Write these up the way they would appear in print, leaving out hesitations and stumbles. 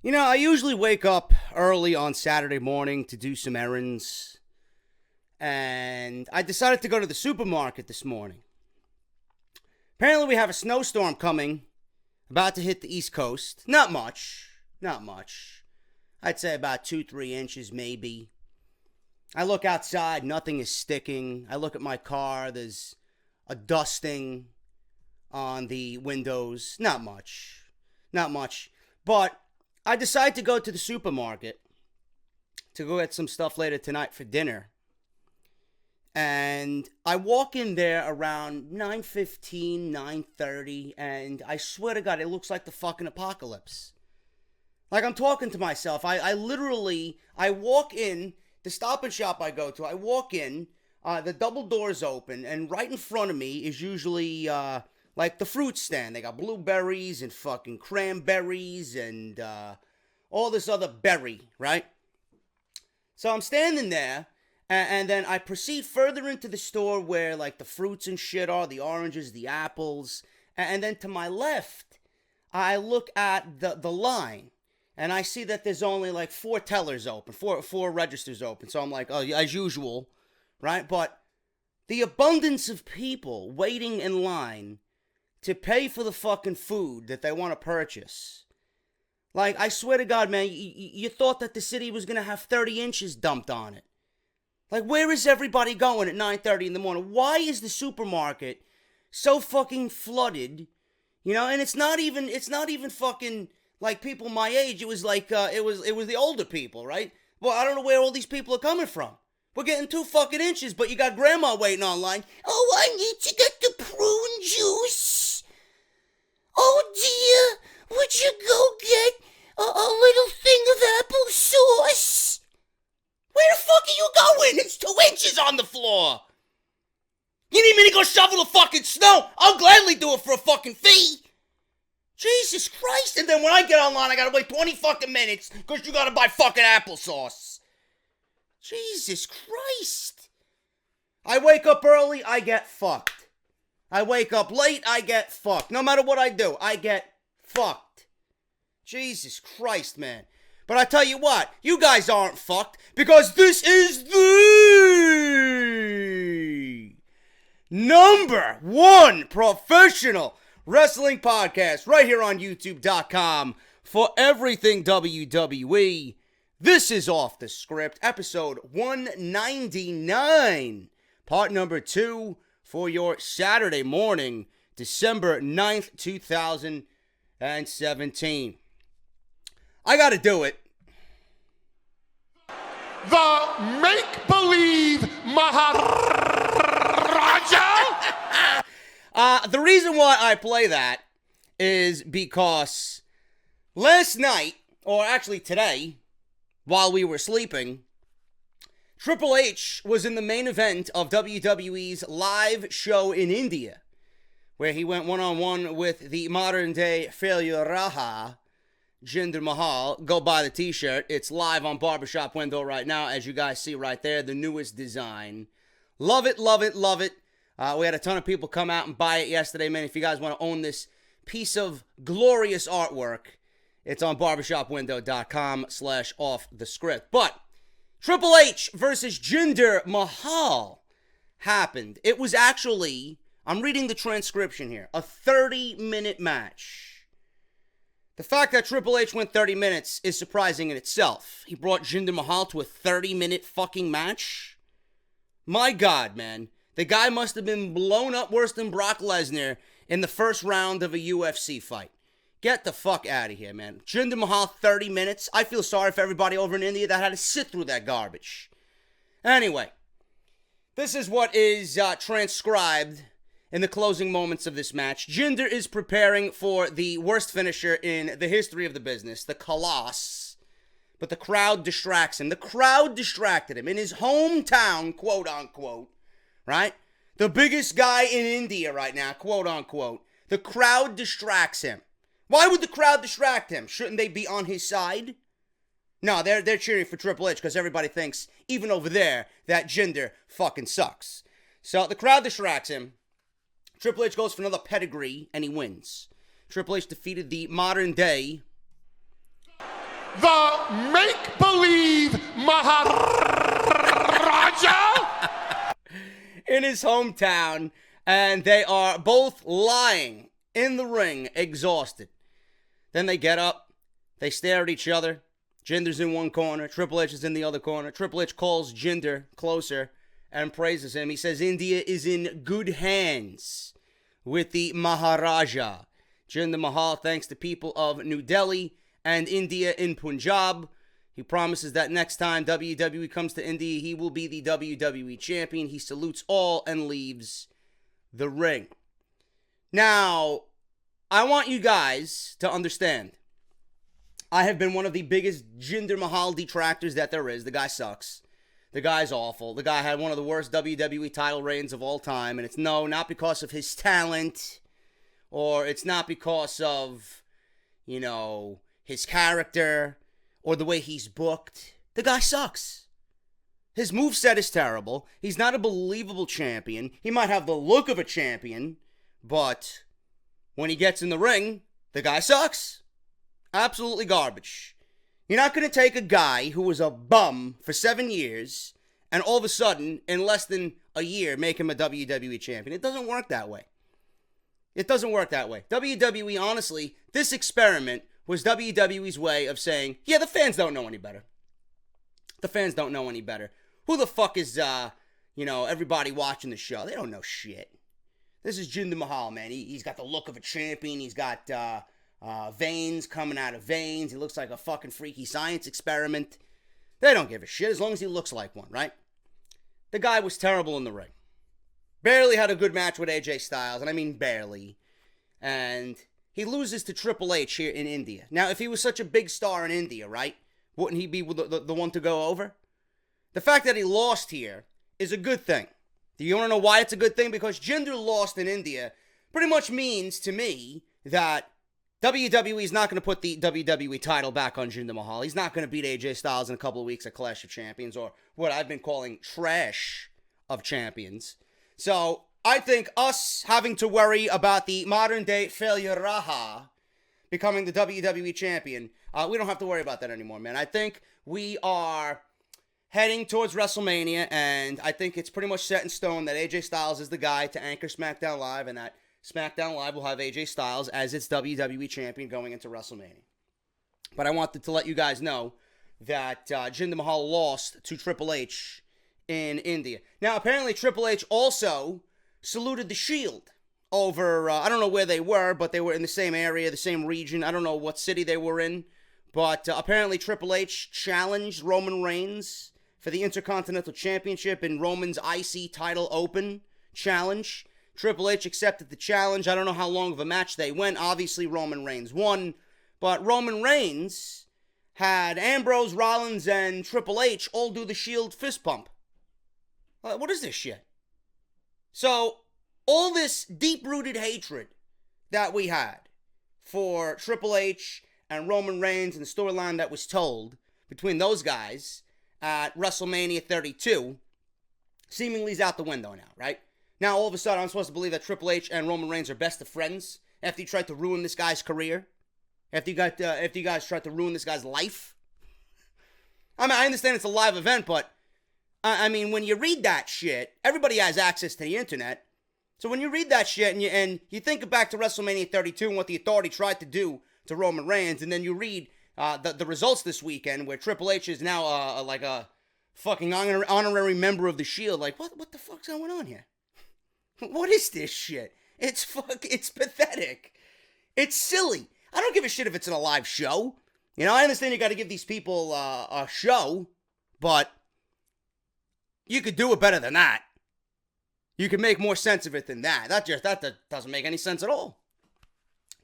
You know, I usually wake up early on Saturday morning to do some errands. And I decided to go to the supermarket this morning. Apparently we have a snowstorm coming, about to hit the East Coast. Not much. I'd say about 2-3 inches maybe. I look outside, nothing is sticking. I look at my car, there's a dusting on the windows. Not much. But I decided to go to the supermarket to go get some stuff later tonight for dinner. And I walk in there around 9:15, 9:30, and I swear to God, it looks like the fucking apocalypse. Like, I'm talking to myself. I walk in, the Stop and Shop I go to, I walk in, the double doors open, and right in front of me is usually, like the fruit stand. They got blueberries and fucking cranberries and all this other berry, right? So I'm standing there, and then I proceed further into the store where like the fruits and shit are, the oranges, the apples, and then to my left, I look at the line, and I see that there's only like 4 tellers open, four registers open. So I'm like, oh, as usual, right? But the abundance of people waiting in line to pay for the fucking food that they want to purchase. Like, I swear to God, man, you thought that the city was going to have 30 inches dumped on it. Like, where is everybody going at 9:30 in the morning? Why is the supermarket so fucking flooded? You know, and it's not even fucking like people my age. It was like, it was the older people, right? Well, I don't know where all these people are coming from. We're getting 2 fucking inches, but you got grandma waiting online. Oh, I need to get the prune juice. Oh, dear, would you go get a little thing of applesauce? Where the fuck are you going? It's 2 inches on the floor. You need me to go shovel the fucking snow? I'll gladly do it for a fucking fee. Jesus Christ. And then when I get online, I gotta wait 20 fucking minutes because you gotta buy fucking applesauce. Jesus Christ. I wake up early, I get fucked. I wake up late, I get fucked. No matter what I do, I get fucked. Jesus Christ, man. But I tell you what, you guys aren't fucked because this is the #1 professional wrestling podcast right here on YouTube.com for everything WWE. This is Off the Script, episode 199, part number 2 for your Saturday morning, December 9th, 2017. I gotta do it. The make-believe Maharaja? The reason why I play that is because last night, or actually today, while we were sleeping, Triple H was in the main event of WWE's live show in India, where he went one-on-one with the modern-day failure Raha, Jinder Mahal. Go buy the t-shirt. It's live on Barbershop Window right now, as you guys see right there, the newest design. Love it. We had a ton of people come out and buy it yesterday, man. If you guys want to own this piece of glorious artwork, it's on barbershopwindow.com/offthescript. But Triple H versus Jinder Mahal happened. It was actually, I'm reading the transcription here, a 30-minute match. The fact that Triple H went 30 minutes is surprising in itself. He brought Jinder Mahal to a 30-minute fucking match? My God, man. The guy must have been blown up worse than Brock Lesnar in the first round of a UFC fight. Get the fuck out of here, man. Jinder Mahal, 30 minutes? I feel sorry for everybody over in India that had to sit through that garbage. Anyway, this is what is transcribed in the closing moments of this match. Jinder is preparing for the worst finisher in the history of the business, the Kalash. But the crowd distracts him. The crowd distracted him in his hometown, quote unquote, right? The biggest guy in India right now, quote unquote. The crowd distracts him. Why would the crowd distract him? Shouldn't they be on his side? No, they're cheering for Triple H because everybody thinks, even over there, that Jinder fucking sucks. So the crowd distracts him. Triple H goes for another pedigree, and he wins. Triple H defeated the modern day the make-believe Maharaja in his hometown, and they are both lying in the ring, exhausted. Then they get up, they stare at each other. Jinder's in one corner, Triple H is in the other corner. Triple H calls Jinder closer and praises him. He says India is in good hands with the Maharaja. Jinder Mahal thanks the people of New Delhi and India in Punjab. He promises that next time WWE comes to India, he will be the WWE champion. He salutes all and leaves the ring. Now, I want you guys to understand, I have been one of the biggest Jinder Mahal detractors that there is. The guy sucks. The guy's awful. The guy had one of the worst WWE title reigns of all time. And it's not because of his talent, or it's not because of, his character or the way he's booked. The guy sucks. His moveset is terrible. He's not a believable champion. He might have the look of a champion, but when he gets in the ring, the guy sucks. Absolutely garbage. You're not going to take a guy who was a bum for 7 years and all of a sudden, in less than a year, make him a WWE champion. It doesn't work that way. It doesn't work that way. WWE, honestly, this experiment was WWE's way of saying, yeah, the fans don't know any better. The fans don't know any better. Who the fuck is, everybody watching the show? They don't know shit. This is Jinder Mahal, man. He's got the look of a champion. He's got veins coming out of veins. He looks like a fucking freaky science experiment. They don't give a shit as long as he looks like one, right? The guy was terrible in the ring. Barely had a good match with AJ Styles, and I mean barely. And he loses to Triple H here in India. Now, if he was such a big star in India, right, wouldn't he be the one to go over? The fact that he lost here is a good thing. Do you want to know why it's a good thing? Because Jinder lost in India pretty much means to me that WWE is not going to put the WWE title back on Jinder Mahal. He's not going to beat AJ Styles in a couple of weeks at Clash of Champions, or what I've been calling Trash of Champions. So I think us having to worry about the modern day failure Raha becoming the WWE champion, we don't have to worry about that anymore, man. I think we are heading towards WrestleMania, and I think it's pretty much set in stone that AJ Styles is the guy to anchor SmackDown Live, and that SmackDown Live will have AJ Styles as its WWE champion going into WrestleMania. But I wanted to let you guys know that Jinder Mahal lost to Triple H in India. Now, apparently Triple H also saluted the Shield over, I don't know where they were, but they were in the same area, the same region. I don't know what city they were in. But apparently Triple H challenged Roman Reigns for the Intercontinental Championship in Roman's IC title open challenge. Triple H accepted the challenge. I don't know how long of a match they went. Obviously, Roman Reigns won. But Roman Reigns had Ambrose, Rollins, and Triple H all do the Shield fist pump. What is this shit? So, all this deep-rooted hatred that we had for Triple H and Roman Reigns and the storyline that was told between those guys at WrestleMania 32 seemingly is out the window now, right? Now, all of a sudden, I'm supposed to believe that Triple H and Roman Reigns are best of friends after he tried to ruin this guy's career? After you guys tried to ruin this guy's life? I mean, I understand it's a live event, but, I mean, when you read that shit, everybody has access to the internet. So when you read that shit and you think back to WrestleMania 32 and what the Authority tried to do to Roman Reigns, and then you read the results this weekend where Triple H is now like a fucking honorary member of the Shield, like, what the fuck's going on here? What is this shit? It's pathetic. It's silly. I don't give a shit if it's in a live show. You know, I understand you got to give these people a show, but you could do it better than that. You can make more sense of it than that. That doesn't make any sense at all.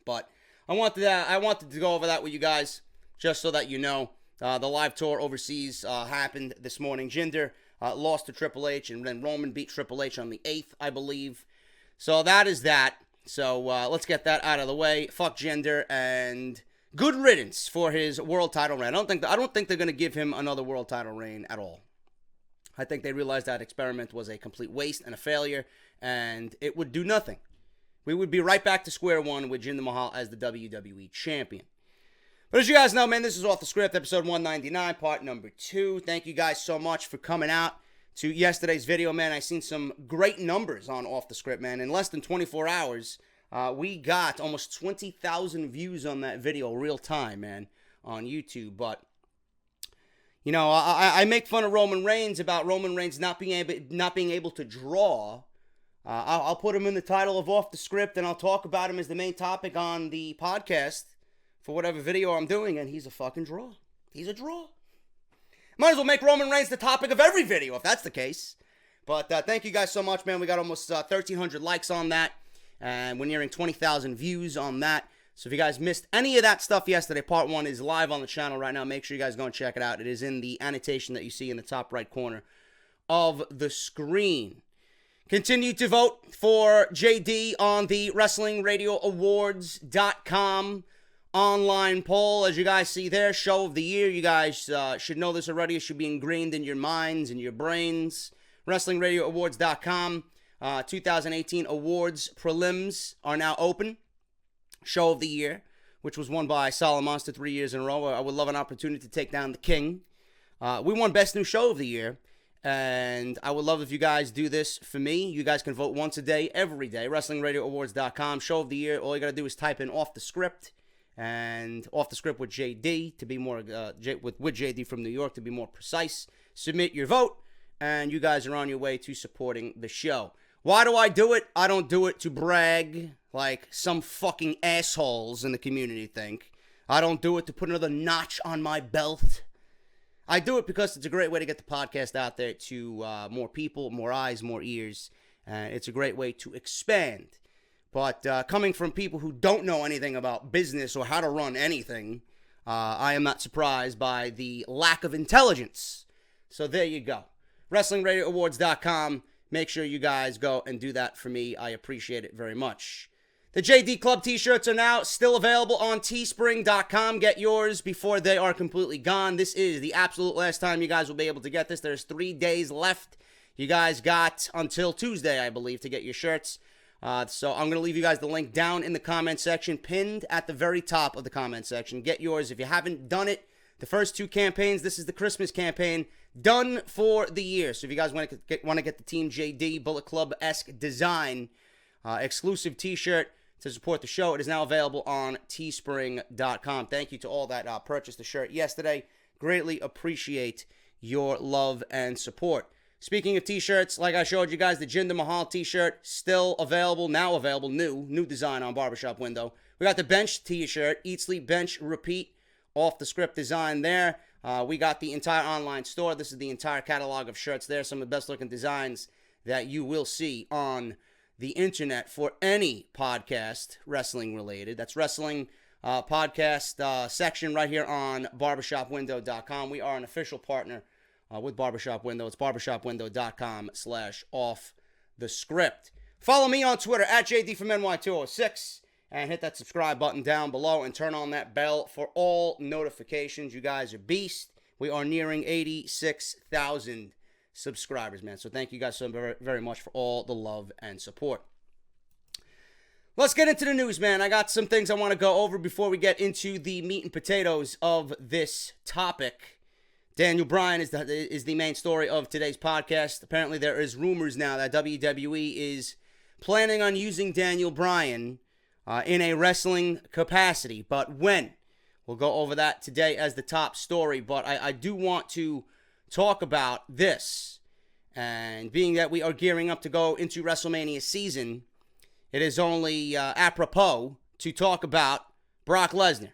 But I wanted to go over that with you guys, just so that you know. The live tour overseas happened this morning. Jinder lost to Triple H, and then Roman beat Triple H on the 8th, I believe. So that is that. So let's get that out of the way. Fuck Jinder, and good riddance for his world title reign. I don't think they're going to give him another world title reign at all. I think they realized that experiment was a complete waste and a failure, and it would do nothing. We would be right back to square one with Jinder Mahal as the WWE champion. But as you guys know, man, this is Off the Script, episode 199, part number 2. Thank you guys so much for coming out to yesterday's video, man. I seen some great numbers on Off the Script, man. In less than 24 hours, we got almost 20,000 views on that video, real time, man, on YouTube. But, you know, I make fun of Roman Reigns about Roman Reigns not being able to draw. I'll put him in the title of Off the Script, and I'll talk about him as the main topic on the podcast for whatever video I'm doing, and he's a fucking draw. He's a draw. Might as well make Roman Reigns the topic of every video if that's the case. But thank you guys so much, man. We got almost 1,300 likes on that, and we're nearing 20,000 views on that. So if you guys missed any of that stuff yesterday, part 1 is live on the channel right now. Make sure you guys go and check it out. It is in the annotation that you see in the top right corner of the screen. Continue to vote for JD on the WrestlingRadioAwards.com online poll. As you guys see there, show of the year. You guys should know this already. It should be ingrained in your minds and your brains. WrestlingRadioAwards.com 2018 awards prelims are now open. Show of the year, which was won by Solid Monster 3 years in a row. I would love an opportunity to take down the king. We won Best New Show of the Year, and I would love if you guys do this for me. You guys can vote once a day, every day. WrestlingRadioAwards.com, Show of the Year. All you got to do is type in Off the Script and Off the Script with JD to be more, with JD from New York to be more precise. Submit your vote, and you guys are on your way to supporting the show. Why do I do it? I don't do it to brag like some fucking assholes in the community think. I don't do it to put another notch on my belt. I do it because it's a great way to get the podcast out there to more people, more eyes, more ears. It's a great way to expand. But coming from people who don't know anything about business or how to run anything, I am not surprised by the lack of intelligence. So there you go. WrestlingRadioAwards.com. Make sure you guys go and do that for me. I appreciate it very much. The JD Club t-shirts are now still available on teespring.com. Get yours before they are completely gone. This is the absolute last time you guys will be able to get this. There's 3 days left. You guys got until Tuesday, I believe, to get your shirts. So I'm going to leave you guys the link down in the comment section, pinned at the very top of the comment section. Get yours. If you haven't done it, the first 2 campaigns, this is the Christmas campaign, done for the year. So if you guys want to get the Team JD Bullet Club-esque design, exclusive t-shirt to support the show, it is now available on teespring.com. Thank you to all that purchased the shirt yesterday. Greatly appreciate your love and support. Speaking of t-shirts, like I showed you guys, the Jinder Mahal t-shirt still available, now available, new design on Barbershop Window. We got the Bench t-shirt, Eat, Sleep, Bench, Repeat, Off the Script design there. We got the entire online store. This is the entire catalog of shirts there. Some of the best looking designs that you will see on the internet for any podcast wrestling related. That's wrestling podcast section right here on barbershopwindow.com. We are an official partner with Barbershop Window. It's barbershopwindow.com/offthescript. Follow me on Twitter at JDFROMNY206 and hit that subscribe button down below and turn on that bell for all notifications. You guys are beast. We are nearing 86,000 subscribers, man. So thank you guys so very, very much for all the love and support. Let's get into the news, man. I got some things I want to go over before we get into the meat and potatoes of this topic. Daniel Bryan is the main story of today's podcast. Apparently there is rumors now that WWE is planning on using Daniel Bryan in a wrestling capacity. But when? We'll go over that today as the top story. But I do want to talk about this. And being that we are gearing up to go into Wrestlemania season, it is only apropos to talk about Brock Lesnar.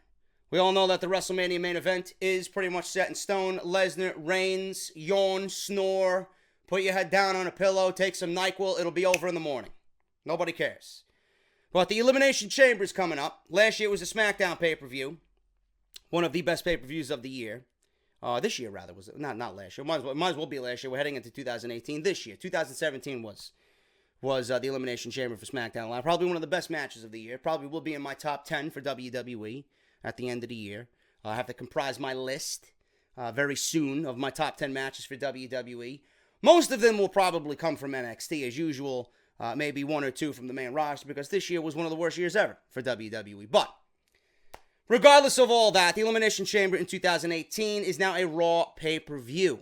We all know that the WrestleMania main event is pretty much set in stone. Lesnar, Reigns, yawn, snore, put your head down on a pillow, take some NyQuil, it'll be over in the morning. Nobody cares. But the Elimination Chamber is coming up. Last year was a SmackDown pay-per-view. One of the best pay-per-views of the year. This year, rather. Was not last year. Might as well be last year. We're heading into 2018. This year. 2017 was the Elimination Chamber for SmackDown Live. Probably one of the best matches of the year. Probably will be in my top 10 for WWE at the end of the year. I have to comprise my list very soon of my top 10 matches for WWE. Most of them will probably come from NXT as usual. Maybe 1 or 2 from the main roster, because this year was one of the worst years ever for WWE. But Regardless of all that, the Elimination Chamber in 2018 is now a Raw pay-per-view.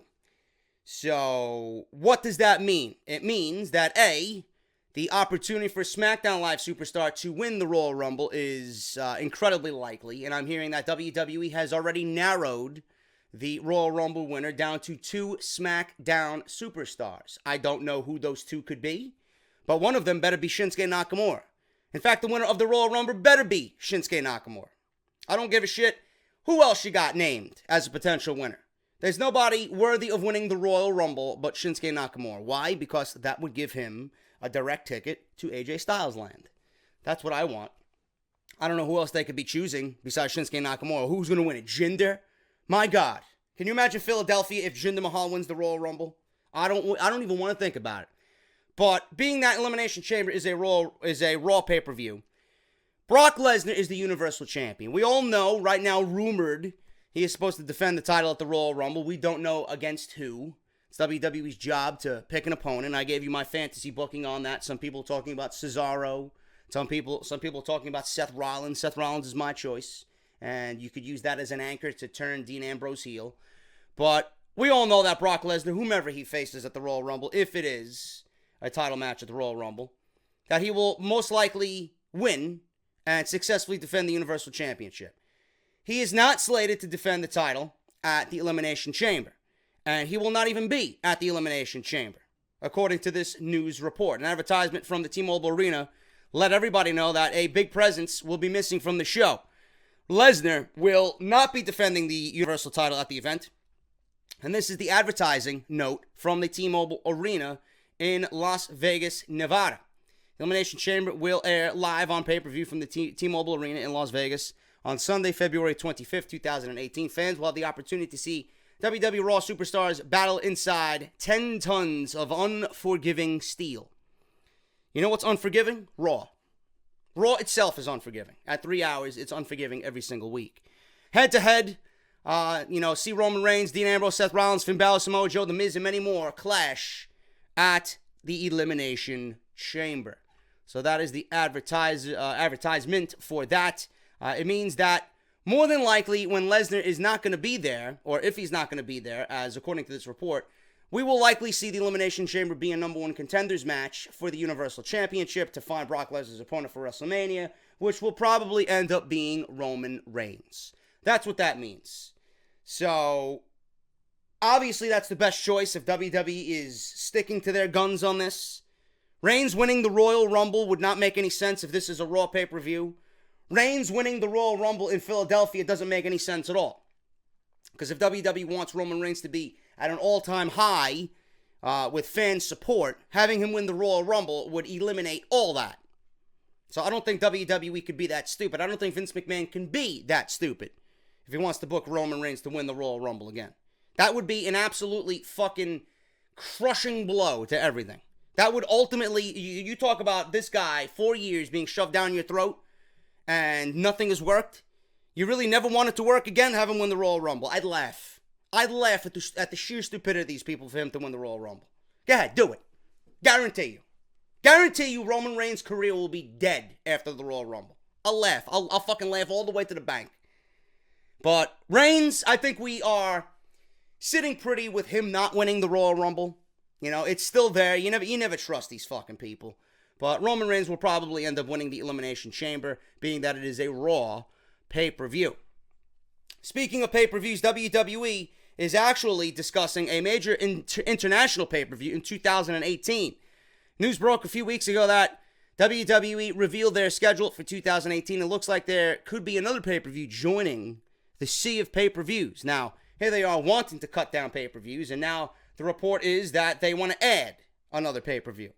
So, what does that mean? It means that A, the opportunity for SmackDown Live superstar to win the Royal Rumble is incredibly likely, and I'm hearing that WWE has already narrowed the Royal Rumble winner down to 2 SmackDown superstars. I don't know who those 2 could be, but one of them better be Shinsuke Nakamura. In fact, the winner of the Royal Rumble better be Shinsuke Nakamura. I don't give a shit who else you got named as a potential winner. There's nobody worthy of winning the Royal Rumble but Shinsuke Nakamura. Why? Because that would give him a direct ticket to AJ Styles land. That's what I want. I don't know who else they could be choosing besides Shinsuke Nakamura. Who's going to win it? Jinder? My God. Can you imagine Philadelphia if Jinder Mahal wins the Royal Rumble? I don't even want to think about it. But being that Elimination Chamber is a Raw pay-per-view, Brock Lesnar is the Universal Champion. We all know, right now, rumored, he is supposed to defend the title at the Royal Rumble. We don't know against who. It's WWE's job to pick an opponent. I gave you my fantasy booking on that. Some people talking about Cesaro. Some people talking about Seth Rollins. Seth Rollins is my choice. And you could use that as an anchor to turn Dean Ambrose heel. But we all know that Brock Lesnar, whomever he faces at the Royal Rumble, if it is a title match at the Royal Rumble, that he will most likely win and successfully defend the Universal Championship. He is not slated to defend the title at the Elimination Chamber. And he will not even be at the Elimination Chamber, according to this news report. An advertisement from the T-Mobile Arena let everybody know that a big presence will be missing from the show. Lesnar will not be defending the Universal title at the event. And this is the advertising note from the T-Mobile Arena in Las Vegas, Nevada. The Elimination Chamber will air live on pay-per-view from the T-Mobile Arena in Las Vegas on Sunday, February 25th, 2018. Fans will have the opportunity to see WWE Raw superstars battle inside 10 tons of unforgiving steel. You know what's unforgiving? Raw. Raw itself is unforgiving. At 3 hours, it's unforgiving every single week. Head-to-head, see Roman Reigns, Dean Ambrose, Seth Rollins, Finn Balor, Samoa Joe, The Miz, and many more clash at the Elimination Chamber. So that is the advertisement for that. It means that more than likely, when Lesnar is not going to be there, or if he's not going to be there, as according to this report, we will likely see the Elimination Chamber be a number 1 contenders match for the Universal Championship to find Brock Lesnar's opponent for WrestleMania, which will probably end up being Roman Reigns. That's what that means. So, obviously that's the best choice if WWE is sticking to their guns on this. Reigns winning the Royal Rumble would not make any sense if this is a Raw pay-per-view. Reigns winning the Royal Rumble in Philadelphia doesn't make any sense at all. Because if WWE wants Roman Reigns to be at an all-time high with fan support, having him win the Royal Rumble would eliminate all that. So I don't think WWE could be that stupid. I don't think Vince McMahon can be that stupid if he wants to book Roman Reigns to win the Royal Rumble again. That would be an absolutely fucking crushing blow to everything. That would ultimately, you talk about this guy, 4 years being shoved down your throat, and nothing has worked. You really never want it to work again? Have him win the Royal Rumble. I'd laugh. I'd laugh at the sheer stupidity of these people for him to win the Royal Rumble. Go ahead, do it. Guarantee you. Guarantee you Roman Reigns' career will be dead after the Royal Rumble. I'll laugh. I'll fucking laugh all the way to the bank. But Reigns, I think we are sitting pretty with him not winning the Royal Rumble. You know, it's still there. You never trust these fucking people. But Roman Reigns will probably end up winning the Elimination Chamber, being that it is a Raw pay-per-view. Speaking of pay-per-views, WWE is actually discussing a major international pay-per-view in 2018. News broke a few weeks ago that WWE revealed their schedule for 2018. It looks like there could be another pay-per-view joining the sea of pay-per-views. Now, here they are wanting to cut down pay-per-views, and now the report is that they want to add another pay-per-view.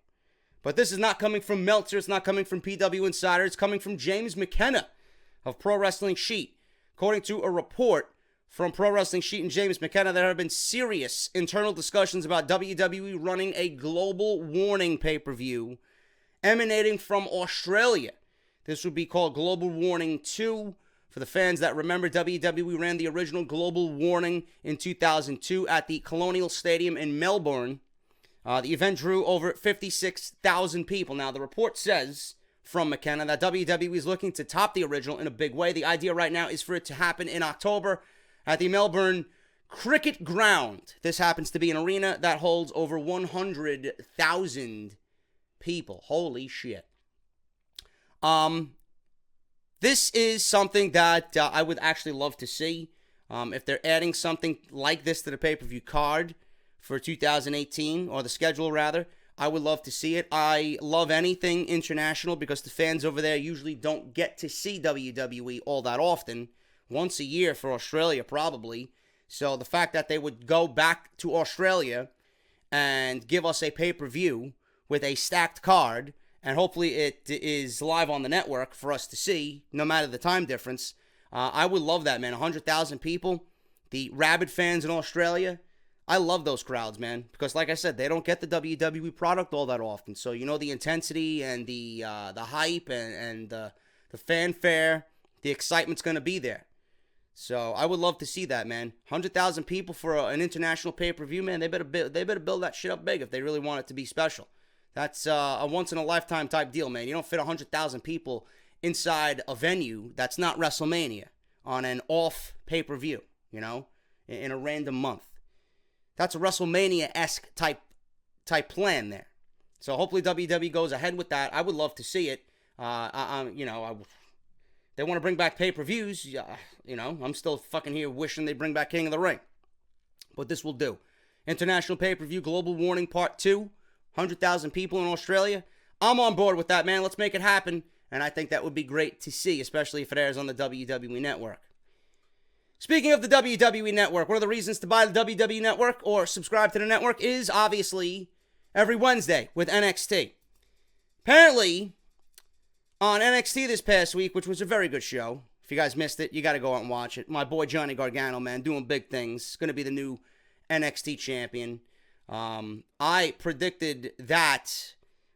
But this is not coming from Meltzer. It's not coming from PW Insider. It's coming from James McKenna of Pro Wrestling Sheet. According to a report from Pro Wrestling Sheet and James McKenna, there have been serious internal discussions about WWE running a global warning pay-per-view emanating from Australia. This would be called Global Warning 2. For the fans that remember, WWE ran the original Global Warning in 2002 at the Colonial Stadium in Melbourne. The event drew over 56,000 people. Now, the report says from McKenna that WWE is looking to top the original in a big way. The idea right now is for it to happen in October at the Melbourne Cricket Ground. This happens to be an arena that holds over 100,000 people. Holy shit. This is something that I would actually love to see. If they're adding something like this to the pay-per-view card for 2018, or the schedule rather, I would love to see it. I love anything international because the fans over there usually don't get to see WWE all that often. Once a year for Australia, probably. So the fact that they would go back to Australia and give us a pay-per-view with a stacked card, and hopefully it is live on the network for us to see, no matter the time difference. I would love that, man. 100,000 people. The rabid fans in Australia. I love those crowds, man. Because like I said, they don't get the WWE product all that often. So, you know, the intensity and the hype and the fanfare, the excitement's going to be there. So I would love to see that, man. 100,000 people for an international pay-per-view, man. They better build that shit up big if they really want it to be special. That's a once-in-a-lifetime type deal, man. You don't fit 100,000 people inside a venue that's not Wrestlemania on an off pay-per-view, you know, in a random month. That's a WrestleMania-esque type plan there. So hopefully WWE goes ahead with that. I would love to see it. They want to bring back pay-per-views. You know, I'm still fucking here wishing they bring back King of the Ring. But this will do. International pay-per-view, Global Warning Part 2. 100,000 people in Australia. I'm on board with that, man. Let's make it happen. And I think that would be great to see, especially if it airs on the WWE Network. Speaking of the WWE Network, one of the reasons to buy the WWE Network or subscribe to the network is obviously every Wednesday with NXT. Apparently, on NXT this past week, which was a very good show, if you guys missed it, you got to go out and watch it. My boy Johnny Gargano, man, doing big things. Going to be the new NXT champion. I predicted that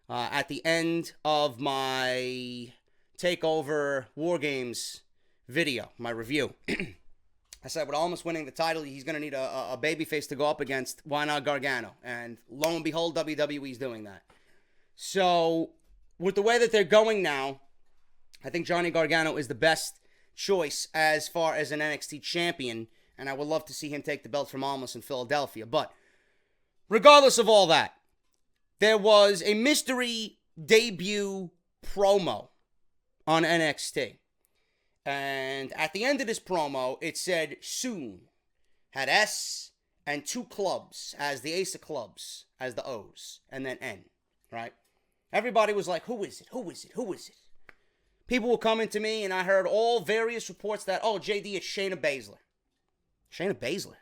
at the end of my TakeOver War Games video, my review. I said, with almost winning the title, he's going to need a babyface to go up against. Why not Gargano? And lo and behold, WWE's doing that. So, with the way that they're going now, I think Johnny Gargano is the best choice as far as an NXT champion, and I would love to see him take the belt from Almas in Philadelphia. But regardless of all that, there was a mystery debut promo on NXT. And at the end of this promo, it said soon. Had S and two clubs as the ace of clubs, as the O's, and then N, right? Everybody was like, who is it? Who is it? Who is it? People were coming to me, and I heard all various reports that, oh, JD, it's Shayna Baszler. Shayna Baszler?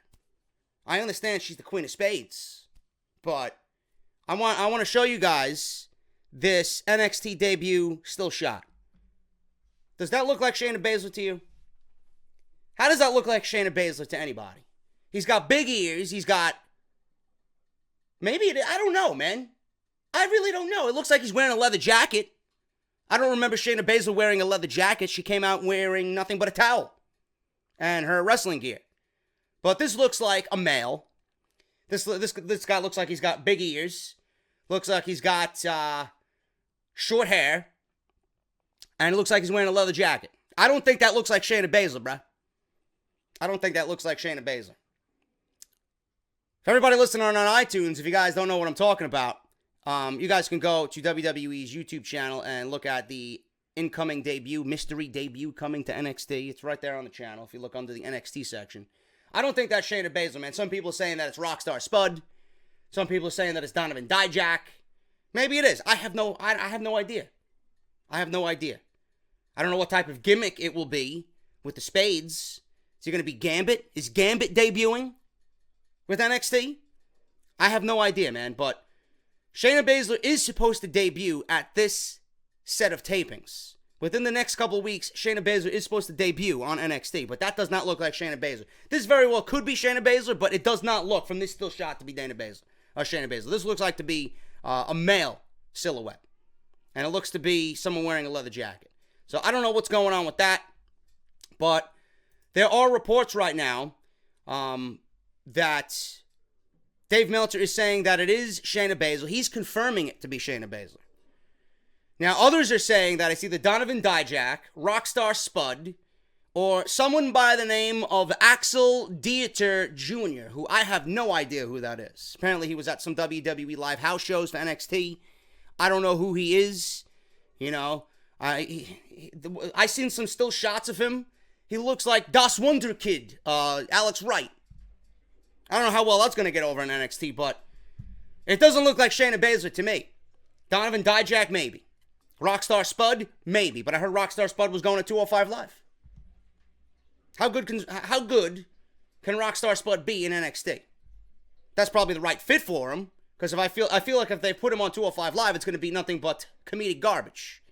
I understand she's the Queen of Spades, but I want to show you guys this NXT debut still shot. Does that look like Shayna Baszler to you? How does that look like Shayna Baszler to anybody? He's got big ears. He's got... I don't know, man. I really don't know. It looks like he's wearing a leather jacket. I don't remember Shayna Baszler wearing a leather jacket. She came out wearing nothing but a towel and her wrestling gear. But this looks like a male. This guy looks like he's got big ears. Looks like he's got short hair. And it looks like he's wearing a leather jacket. I don't think that looks like Shayna Baszler, bruh. I don't think that looks like Shayna Baszler. For everybody listening on iTunes, if you guys don't know what I'm talking about, you guys can go to WWE's YouTube channel and look at the incoming debut, mystery debut coming to NXT. It's right there on the channel if you look under the NXT section. I don't think that's Shayna Baszler, man. Some people are saying that it's Rockstar Spud. Some people are saying that it's Donovan Dijak. Maybe it is. I have no idea. I have no idea. I don't know what type of gimmick it will be with the Spades. Is it going to be Gambit? Is Gambit debuting with NXT? I have no idea, man. But Shayna Baszler is supposed to debut at this set of tapings. Within the next couple of weeks, Shayna Baszler is supposed to debut on NXT. But that does not look like Shayna Baszler. This very well could be Shayna Baszler, but it does not look from this still shot to be Shayna Baszler. This looks like to be a male silhouette. And it looks to be someone wearing a leather jacket. So I don't know what's going on with that. But there are reports right now that Dave Meltzer is saying that it is Shayna Baszler. He's confirming it to be Shayna Baszler. Now, others are saying that it's either Donovan Dijak, Rockstar Spud, or someone by the name of Axel Dieter Jr., who I have no idea who that is. Apparently, he was at some WWE live house shows for NXT. I don't know who he is. You know, I seen some still shots of him. He looks like Das Wonder Kid, Alex Wright. I don't know how well that's going to get over in NXT, but it doesn't look like Shayna Baszler to me. Donovan Dijak, maybe. Rockstar Spud, maybe. But I heard Rockstar Spud was going to 205 Live. How good can Rockstar Spud be in NXT? That's probably the right fit for him. Because I feel like if they put him on 205 Live, it's going to be nothing but comedic garbage.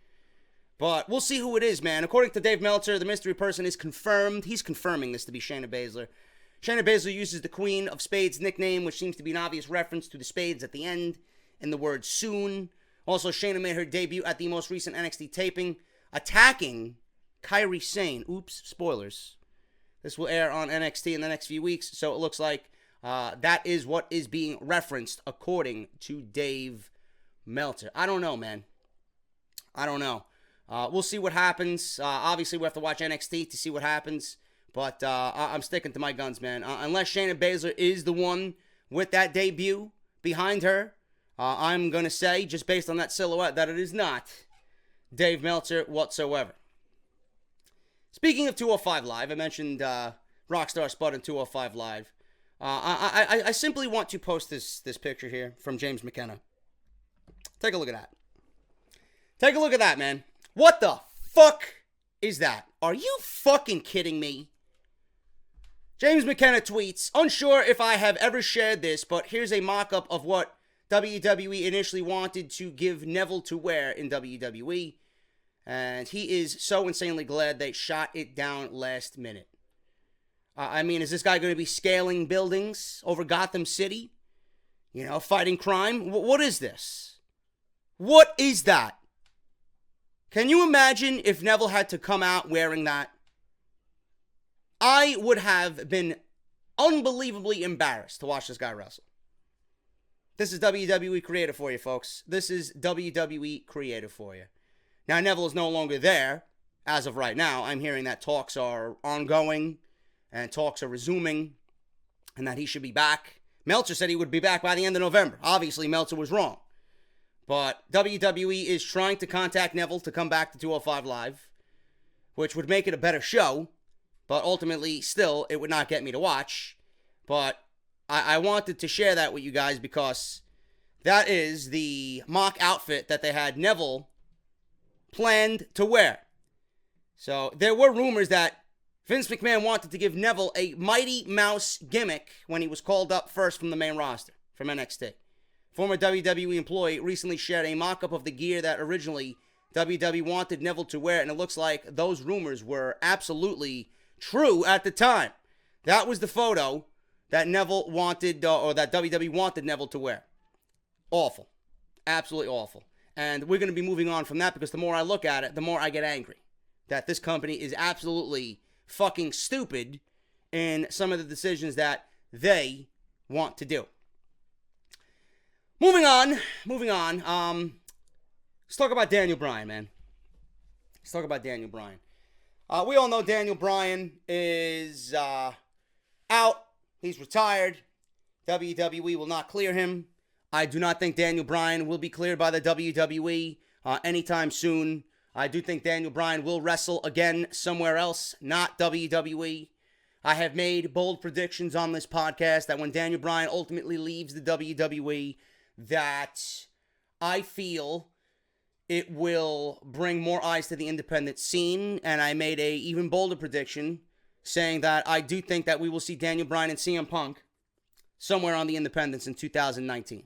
But we'll see who it is, man. According to Dave Meltzer, the mystery person is confirmed. He's confirming this to be Shayna Baszler. Shayna Baszler uses the Queen of Spades nickname, which seems to be an obvious reference to the spades at the end and the word soon. Also, Shayna made her debut at the most recent NXT taping, attacking Kairi Sane. Oops, spoilers. This will air on NXT in the next few weeks, so it looks like that is what is being referenced according to Dave Meltzer. I don't know, man. I don't know. We'll see what happens. Obviously, we have to watch NXT to see what happens. But I'm sticking to my guns, man. Unless Shayna Baszler is the one with that debut behind her, I'm going to say, just based on that silhouette, that it is not Dave Meltzer whatsoever. Speaking of 205 Live, I mentioned Rockstar Spud and 205 Live. I simply want to post this picture here from James McKenna. Take a look at that. Take a look at that, man. What the fuck is that? Are you fucking kidding me? James McKenna tweets, unsure if I have ever shared this, but here's a mock-up of what WWE initially wanted to give Neville to wear in WWE. And he is so insanely glad they shot it down last minute. I mean, is this guy going to be scaling buildings over Gotham City? You know, fighting crime? What is this? What is that? Can you imagine if Neville had to come out wearing that? I would have been unbelievably embarrassed to watch this guy wrestle. This is WWE creative for you, folks. This is WWE creative for you. Now, Neville is no longer there as of right now. I'm hearing that talks are ongoing and talks are resuming and that he should be back. Meltzer said he would be back by the end of November. Obviously, Meltzer was wrong. But WWE is trying to contact Neville to come back to 205 Live, which would make it a better show. But ultimately, still, it would not get me to watch. But I wanted to share that with you guys because that is the mock outfit that they had Neville planned to wear. So there were rumors that Vince McMahon wanted to give Neville a Mighty Mouse gimmick when he was called up first from the main roster, from NXT. Former WWE employee recently shared a mock-up of the gear that originally WWE wanted Neville to wear, and it looks like those rumors were absolutely true at the time. That was the photo that Neville wanted, or that WWE wanted Neville to wear. Awful. Absolutely awful. And we're going to be moving on from that because the more I look at it, the more I get angry. That this company is absolutely fucking stupid in some of the decisions that they want to do. Moving on. Let's talk about Daniel Bryan, man. Let's talk about Daniel Bryan. We all know Daniel Bryan is out. He's retired. WWE will not clear him. I do not think Daniel Bryan will be cleared by the WWE anytime soon. I do think Daniel Bryan will wrestle again somewhere else, not WWE. I have made bold predictions on this podcast that when Daniel Bryan ultimately leaves the WWE, that I feel it will bring more eyes to the independent scene. And I made a even bolder prediction saying that I do think that we will see Daniel Bryan and CM Punk somewhere on the independents in 2019.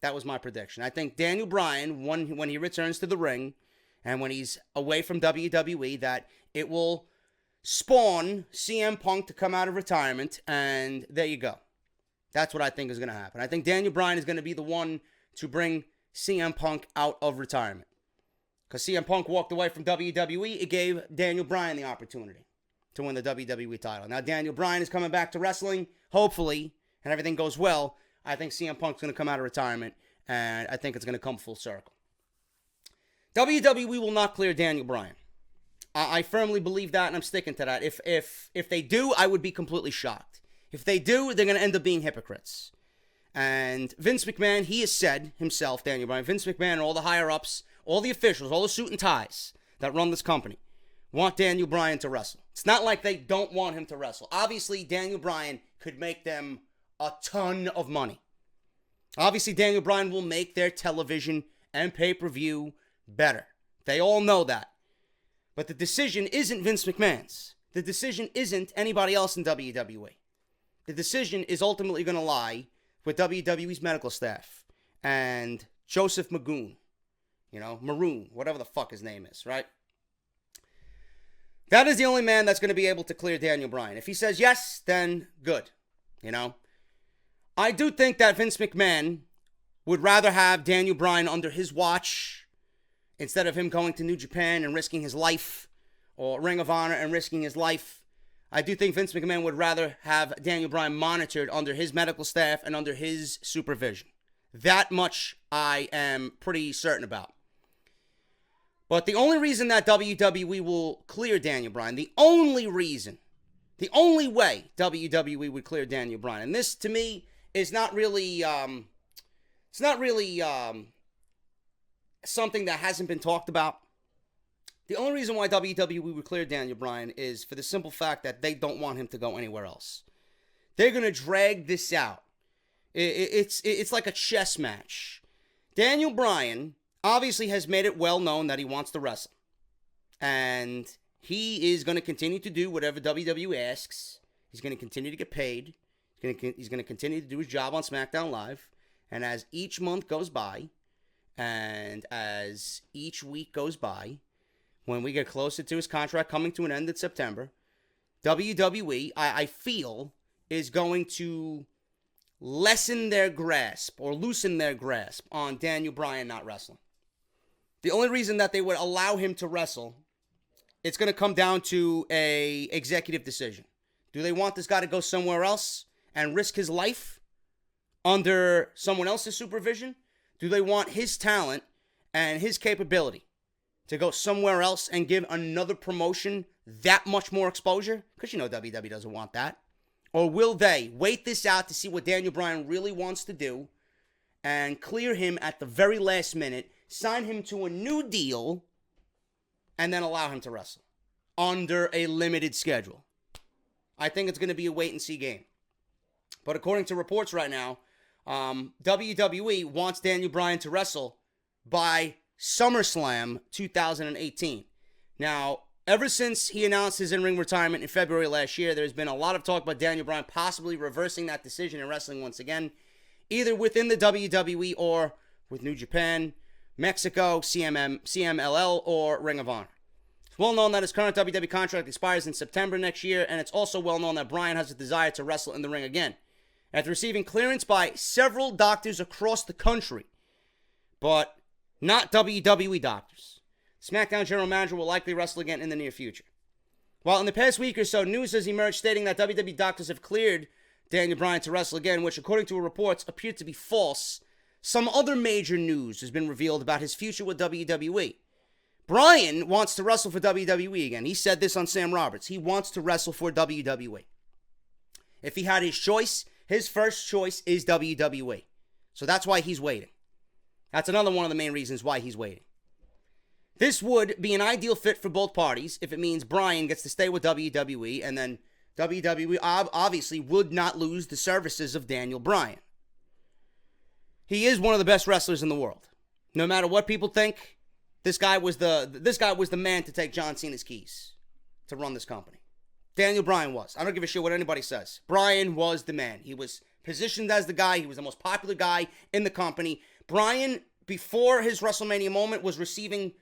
That was my prediction. I think Daniel Bryan, when he returns to the ring and when he's away from WWE, that it will spawn CM Punk to come out of retirement, and there you go. That's what I think is going to happen. I think Daniel Bryan is going to be the one to bring CM Punk out of retirement. Because CM Punk walked away from WWE, it gave Daniel Bryan the opportunity to win the WWE title. Now Daniel Bryan is coming back to wrestling, hopefully, and everything goes well. I think CM Punk's going to come out of retirement, and I think it's going to come full circle. WWE will not clear Daniel Bryan. I firmly believe that, and I'm sticking to that. If they do, I would be completely shocked. If they do, they're going to end up being hypocrites. And Vince McMahon, he has said himself, Daniel Bryan, Vince McMahon and all the higher-ups, all the officials, all the suit and ties that run this company want Daniel Bryan to wrestle. It's not like they don't want him to wrestle. Obviously, Daniel Bryan could make them a ton of money. Obviously, Daniel Bryan will make their television and pay-per-view better. They all know that. But the decision isn't Vince McMahon's. The decision isn't anybody else in WWE. The decision is ultimately going to lie with WWE's medical staff and Joseph Magoon. Maroon, whatever the fuck his name is, right? That is the only man that's going to be able to clear Daniel Bryan. If he says yes, then good. I do think that Vince McMahon would rather have Daniel Bryan under his watch instead of him going to New Japan and risking his life, or Ring of Honor and risking his life. I do think Vince McMahon would rather have Daniel Bryan monitored under his medical staff and under his supervision. That much I am pretty certain about. But the only reason that WWE will clear Daniel Bryan, the only reason, the only way WWE would clear Daniel Bryan, and this to me is not really, something that hasn't been talked about. The only reason why WWE would clear Daniel Bryan is for the simple fact that they don't want him to go anywhere else. They're going to drag this out. It's like a chess match. Daniel Bryan obviously has made it well known that he wants to wrestle. And he is going to continue to do whatever WWE asks. He's going to continue to get paid. He's going to continue to do his job on SmackDown Live. And as each month goes by, and as each week goes by, when we get closer to his contract coming to an end in September, WWE, I feel, is going to lessen their grasp or loosen their grasp on Daniel Bryan not wrestling. The only reason that they would allow him to wrestle, it's going to come down to a executive decision. Do they want this guy to go somewhere else and risk his life under someone else's supervision? Do they want his talent and his capability to go somewhere else and give another promotion that much more exposure? Because WWE doesn't want that. Or will they wait this out to see what Daniel Bryan really wants to do and clear him at the very last minute, sign him to a new deal, and then allow him to wrestle under a limited schedule? I think it's going to be a wait-and-see game. But according to reports right now, WWE wants Daniel Bryan to wrestle by Summerslam 2018. Now, ever since he announced his in-ring retirement in February last year, there's been a lot of talk about Daniel Bryan possibly reversing that decision and wrestling once again, either within the WWE or with New Japan, Mexico, CMLL, or Ring of Honor. It's well known that his current WWE contract expires in September next year, and it's also well known that Bryan has a desire to wrestle in the ring again, after receiving clearance by several doctors across the country, but not WWE doctors. SmackDown general manager will likely wrestle again in the near future. While in the past week or so, news has emerged stating that WWE doctors have cleared Daniel Bryan to wrestle again, which according to reports appeared to be false, some other major news has been revealed about his future with WWE. Bryan wants to wrestle for WWE again. He said this on Sam Roberts. He wants to wrestle for WWE. If he had his choice, his first choice is WWE. So that's why he's waiting. That's another one of the main reasons why he's waiting. This would be an ideal fit for both parties if it means Bryan gets to stay with WWE, and then WWE obviously would not lose the services of Daniel Bryan. He is one of the best wrestlers in the world. No matter what people think, this guy was the man to take John Cena's keys to run this company. Daniel Bryan was. I don't give a shit what anybody says. Bryan was the man. He was positioned as the guy. He was the most popular guy in the company. Bryan, before his WrestleMania moment, was receiving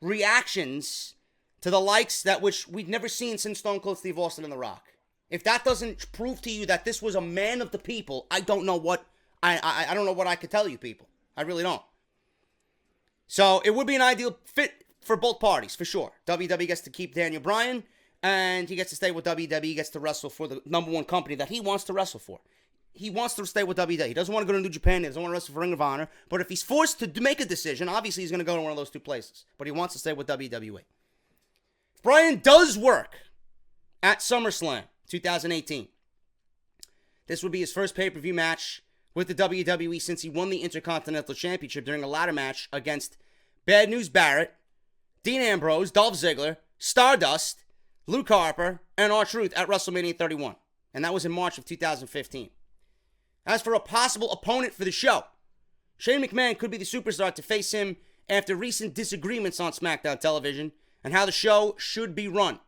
reactions to the likes that which we'd never seen since Stone Cold Steve Austin and The Rock. If that doesn't prove to you that this was a man of the people, I don't know what I don't know what I could tell you people. I really don't. So it would be an ideal fit for both parties, for sure. WWE gets to keep Daniel Bryan, and he gets to stay with WWE. He gets to wrestle for the number one company that he wants to wrestle for. he wants to stay with WWE. He doesn't want to go to New Japan. He doesn't want to wrestle for Ring of Honor. But if he's forced to make a decision, obviously he's going to go to one of those two places. But he wants to stay with WWE. If Bryan does work at SummerSlam 2018, this would be his first pay-per-view match with the WWE since he won the Intercontinental Championship during a ladder match against Bad News Barrett, Dean Ambrose, Dolph Ziggler, Stardust, Luke Harper, and R-Truth at WrestleMania 31. And that was in March of 2015. As for a possible opponent for the show, Shane McMahon could be the superstar to face him after recent disagreements on SmackDown television and how the show should be run.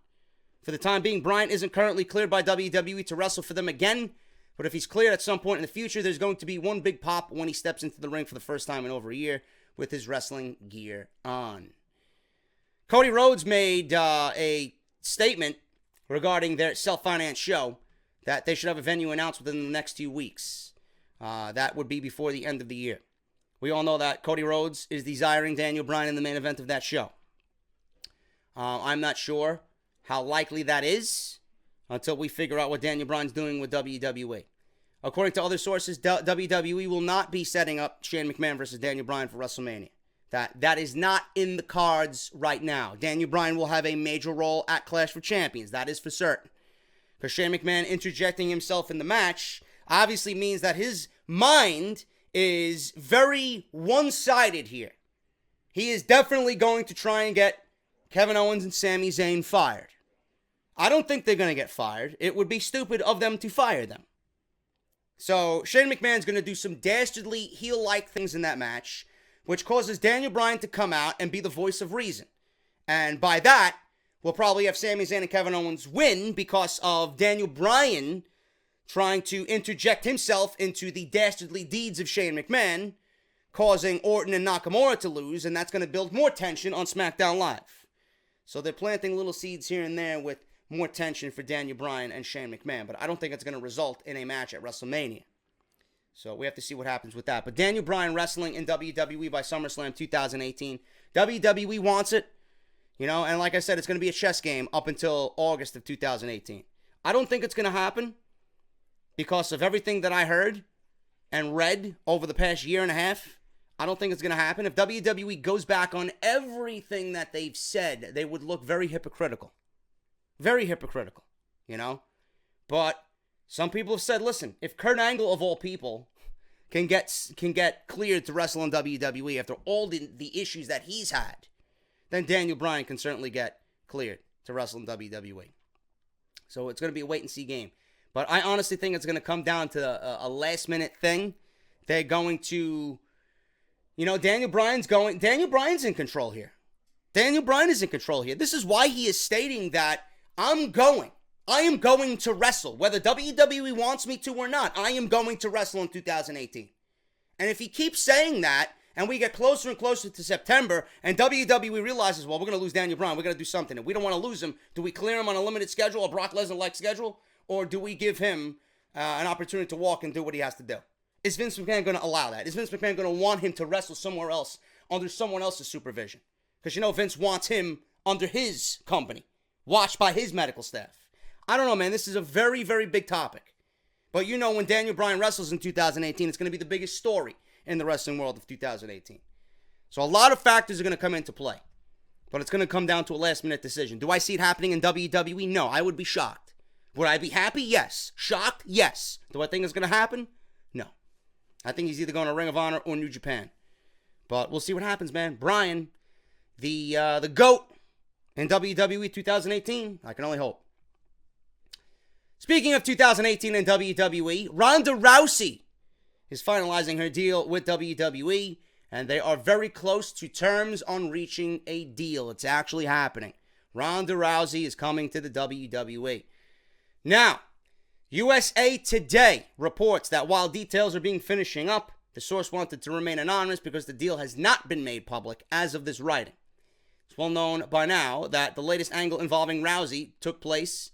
For the time being, Bryan isn't currently cleared by WWE to wrestle for them again, but if he's cleared at some point in the future, there's going to be one big pop when he steps into the ring for the first time in over a year with his wrestling gear on. Cody Rhodes made a statement regarding their self-financed show that they should have a venue announced within the next 2 weeks. That would be before the end of the year. We all know that Cody Rhodes is desiring Daniel Bryan in the main event of that show. I'm not sure how likely that is until we figure out what Daniel Bryan's doing with WWE. According to other sources, WWE will not be setting up Shane McMahon versus Daniel Bryan for WrestleMania. That is not in the cards right now. Daniel Bryan will have a major role at Clash for Champions. That is for certain. Because Shane McMahon interjecting himself in the match obviously means that his mind is very one-sided here. He is definitely going to try and get Kevin Owens and Sami Zayn fired. I don't think they're going to get fired. It would be stupid of them to fire them. So Shane McMahon's going to do some dastardly heel-like things in that match, which causes Daniel Bryan to come out and be the voice of reason. And by that, we'll probably have Sami Zayn and Kevin Owens win because of Daniel Bryan trying to interject himself into the dastardly deeds of Shane McMahon, causing Orton and Nakamura to lose, and that's going to build more tension on SmackDown Live. So they're planting little seeds here and there with more tension for Daniel Bryan and Shane McMahon, but I don't think it's going to result in a match at WrestleMania. So we have to see what happens with that. But Daniel Bryan wrestling in WWE by SummerSlam 2018. WWE wants it, and like I said, it's going to be a chess game up until August of 2018. I don't think it's going to happen because of everything that I heard and read over the past year and a half. I don't think it's going to happen. If WWE goes back on everything that they've said, they would look very hypocritical. Very hypocritical, But some people have said, listen, if Kurt Angle, of all people, can get cleared to wrestle in WWE after all the issues that he's had, then Daniel Bryan can certainly get cleared to wrestle in WWE. So it's going to be a wait-and-see game. But I honestly think it's going to come down to a last-minute thing. They're going to, Daniel Bryan's in control here. Daniel Bryan is in control here. This is why he is stating that I am going to wrestle. Whether WWE wants me to or not, I am going to wrestle in 2018. And if he keeps saying that, and we get closer and closer to September, and WWE realizes, well, we're going to lose Daniel Bryan, we're going to do something, and we don't want to lose him, do we clear him on a limited schedule, a Brock Lesnar-like schedule, or do we give him an opportunity to walk and do what he has to do? Is Vince McMahon going to allow that? Is Vince McMahon going to want him to wrestle somewhere else under someone else's supervision? Because Vince wants him under his company, watched by his medical staff. I don't know, man. This is a very, very big topic. But when Daniel Bryan wrestles in 2018, it's going to be the biggest story in the wrestling world of 2018. So a lot of factors are going to come into play. But it's going to come down to a last-minute decision. Do I see it happening in WWE? No, I would be shocked. Would I be happy? Yes. Shocked? Yes. Do I think it's going to happen? No. I think he's either going to Ring of Honor or New Japan. But we'll see what happens, man. Bryan, the GOAT in WWE 2018, I can only hope. Speaking of 2018 and WWE, Ronda Rousey is finalizing her deal with WWE, and they are very close to terms on reaching a deal. It's actually happening. Ronda Rousey is coming to the WWE. Now, USA Today reports that while details are being finishing up, the source wanted to remain anonymous because the deal has not been made public as of this writing. It's well known by now that the latest angle involving Rousey took place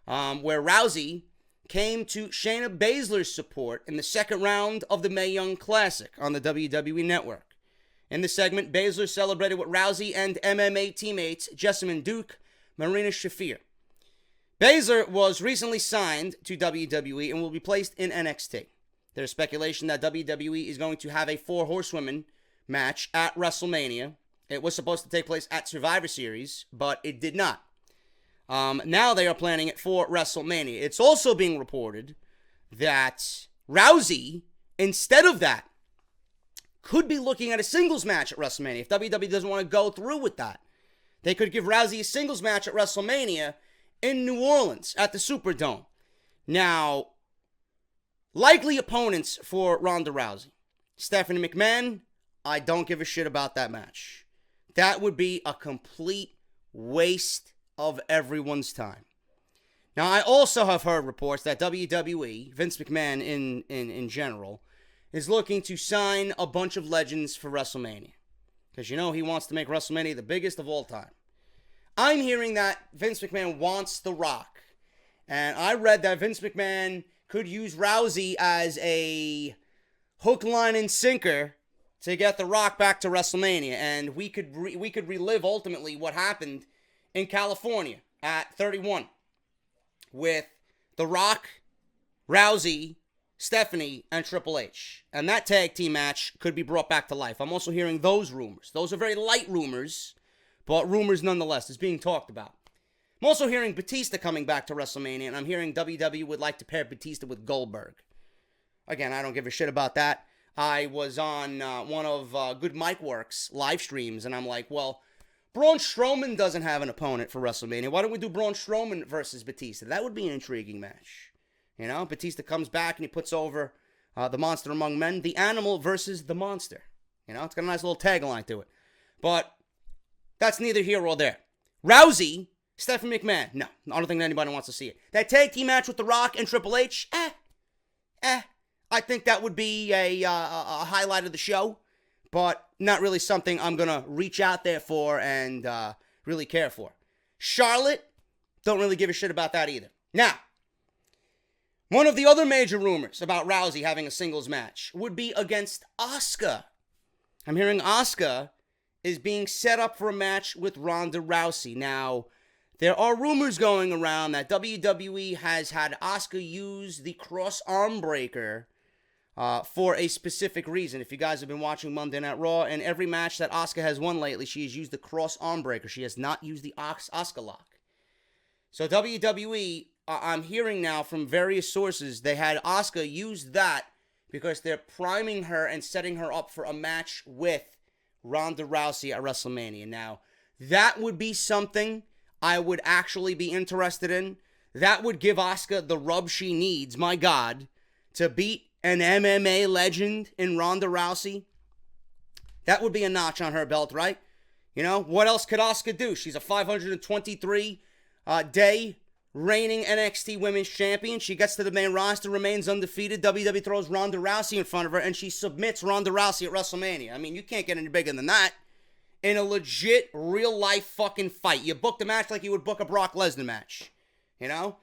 where Rousey came to Shayna Baszler's support in the second round of the Mae Young Classic on the WWE Network. In the segment, Baszler celebrated with Rousey and MMA teammates Jessamyn Duke, Marina Shafir. Baszler was recently signed to WWE and will be placed in NXT. There's speculation that WWE is going to have a 4 horsewomen match at WrestleMania. It was supposed to take place at Survivor Series, but it did not. Now they are planning it for WrestleMania. It's also being reported that Rousey, instead of that, could be looking at a singles match at WrestleMania. If WWE doesn't want to go through with that, they could give Rousey a singles match at WrestleMania in New Orleans at the Superdome. Now, likely opponents for Ronda Rousey. Stephanie McMahon, I don't give a shit about that match. That would be a complete waste of everyone's time. Now, I also have heard reports that WWE, Vince McMahon in general, is looking to sign a bunch of legends for WrestleMania. Because, you know, he wants to make WrestleMania the biggest of all time. I'm hearing that Vince McMahon wants The Rock. And I read that Vince McMahon could use Rousey as a hook, line, and sinker to get The Rock back to WrestleMania. And we could relive, ultimately, what happened in California at 31 with The Rock, Rousey, Stephanie, and Triple H. And that tag team match could be brought back to life. I'm also hearing those rumors. Those are very light rumors, but rumors nonetheless. It's being talked about. I'm also hearing Batista coming back to WrestleMania, and I'm hearing WWE would like to pair Batista with Goldberg. Again, I don't give a shit about that. I was on one of Good Mike Works live streams, and I'm like, well, Braun Strowman doesn't have an opponent for WrestleMania. Why don't we do Braun Strowman versus Batista? That would be an intriguing match. You know, Batista comes back and he puts over the Monster Among Men, the Animal versus the Monster. You know, it's got a nice little tagline to it. But that's neither here or there. Rousey, Stephanie McMahon, no, I don't think anybody wants to see it. That tag team match with The Rock and Triple H, I think that would be a highlight of the show. But not really something I'm going to reach out there for and really care for. Charlotte, don't really give a shit about that either. Now, one of the other major rumors about Rousey having a singles match would be against Asuka. I'm hearing Asuka is being set up for a match with Ronda Rousey. Now, there are rumors going around that WWE has had Asuka use the cross arm breaker for a specific reason. If you guys have been watching Monday Night Raw, in every match that Asuka has won lately, she has used the cross arm breaker. She has not used the Asuka lock. So WWE, I'm hearing now from various sources, they had Asuka use that because they're priming her and setting her up for a match with Ronda Rousey at WrestleMania. Now, that would be something I would actually be interested in. That would give Asuka the rub she needs, my God, to beat an MMA legend in Ronda Rousey. That would be a notch on her belt, right? You know, what else could Asuka do? She's a 523-day reigning NXT Women's Champion. She gets to the main roster, remains undefeated. WWE throws Ronda Rousey in front of her, and she submits Ronda Rousey at WrestleMania. I mean, you can't get any bigger than that. In a legit, real-life fucking fight. You book the match like you would book a Brock Lesnar match. You know?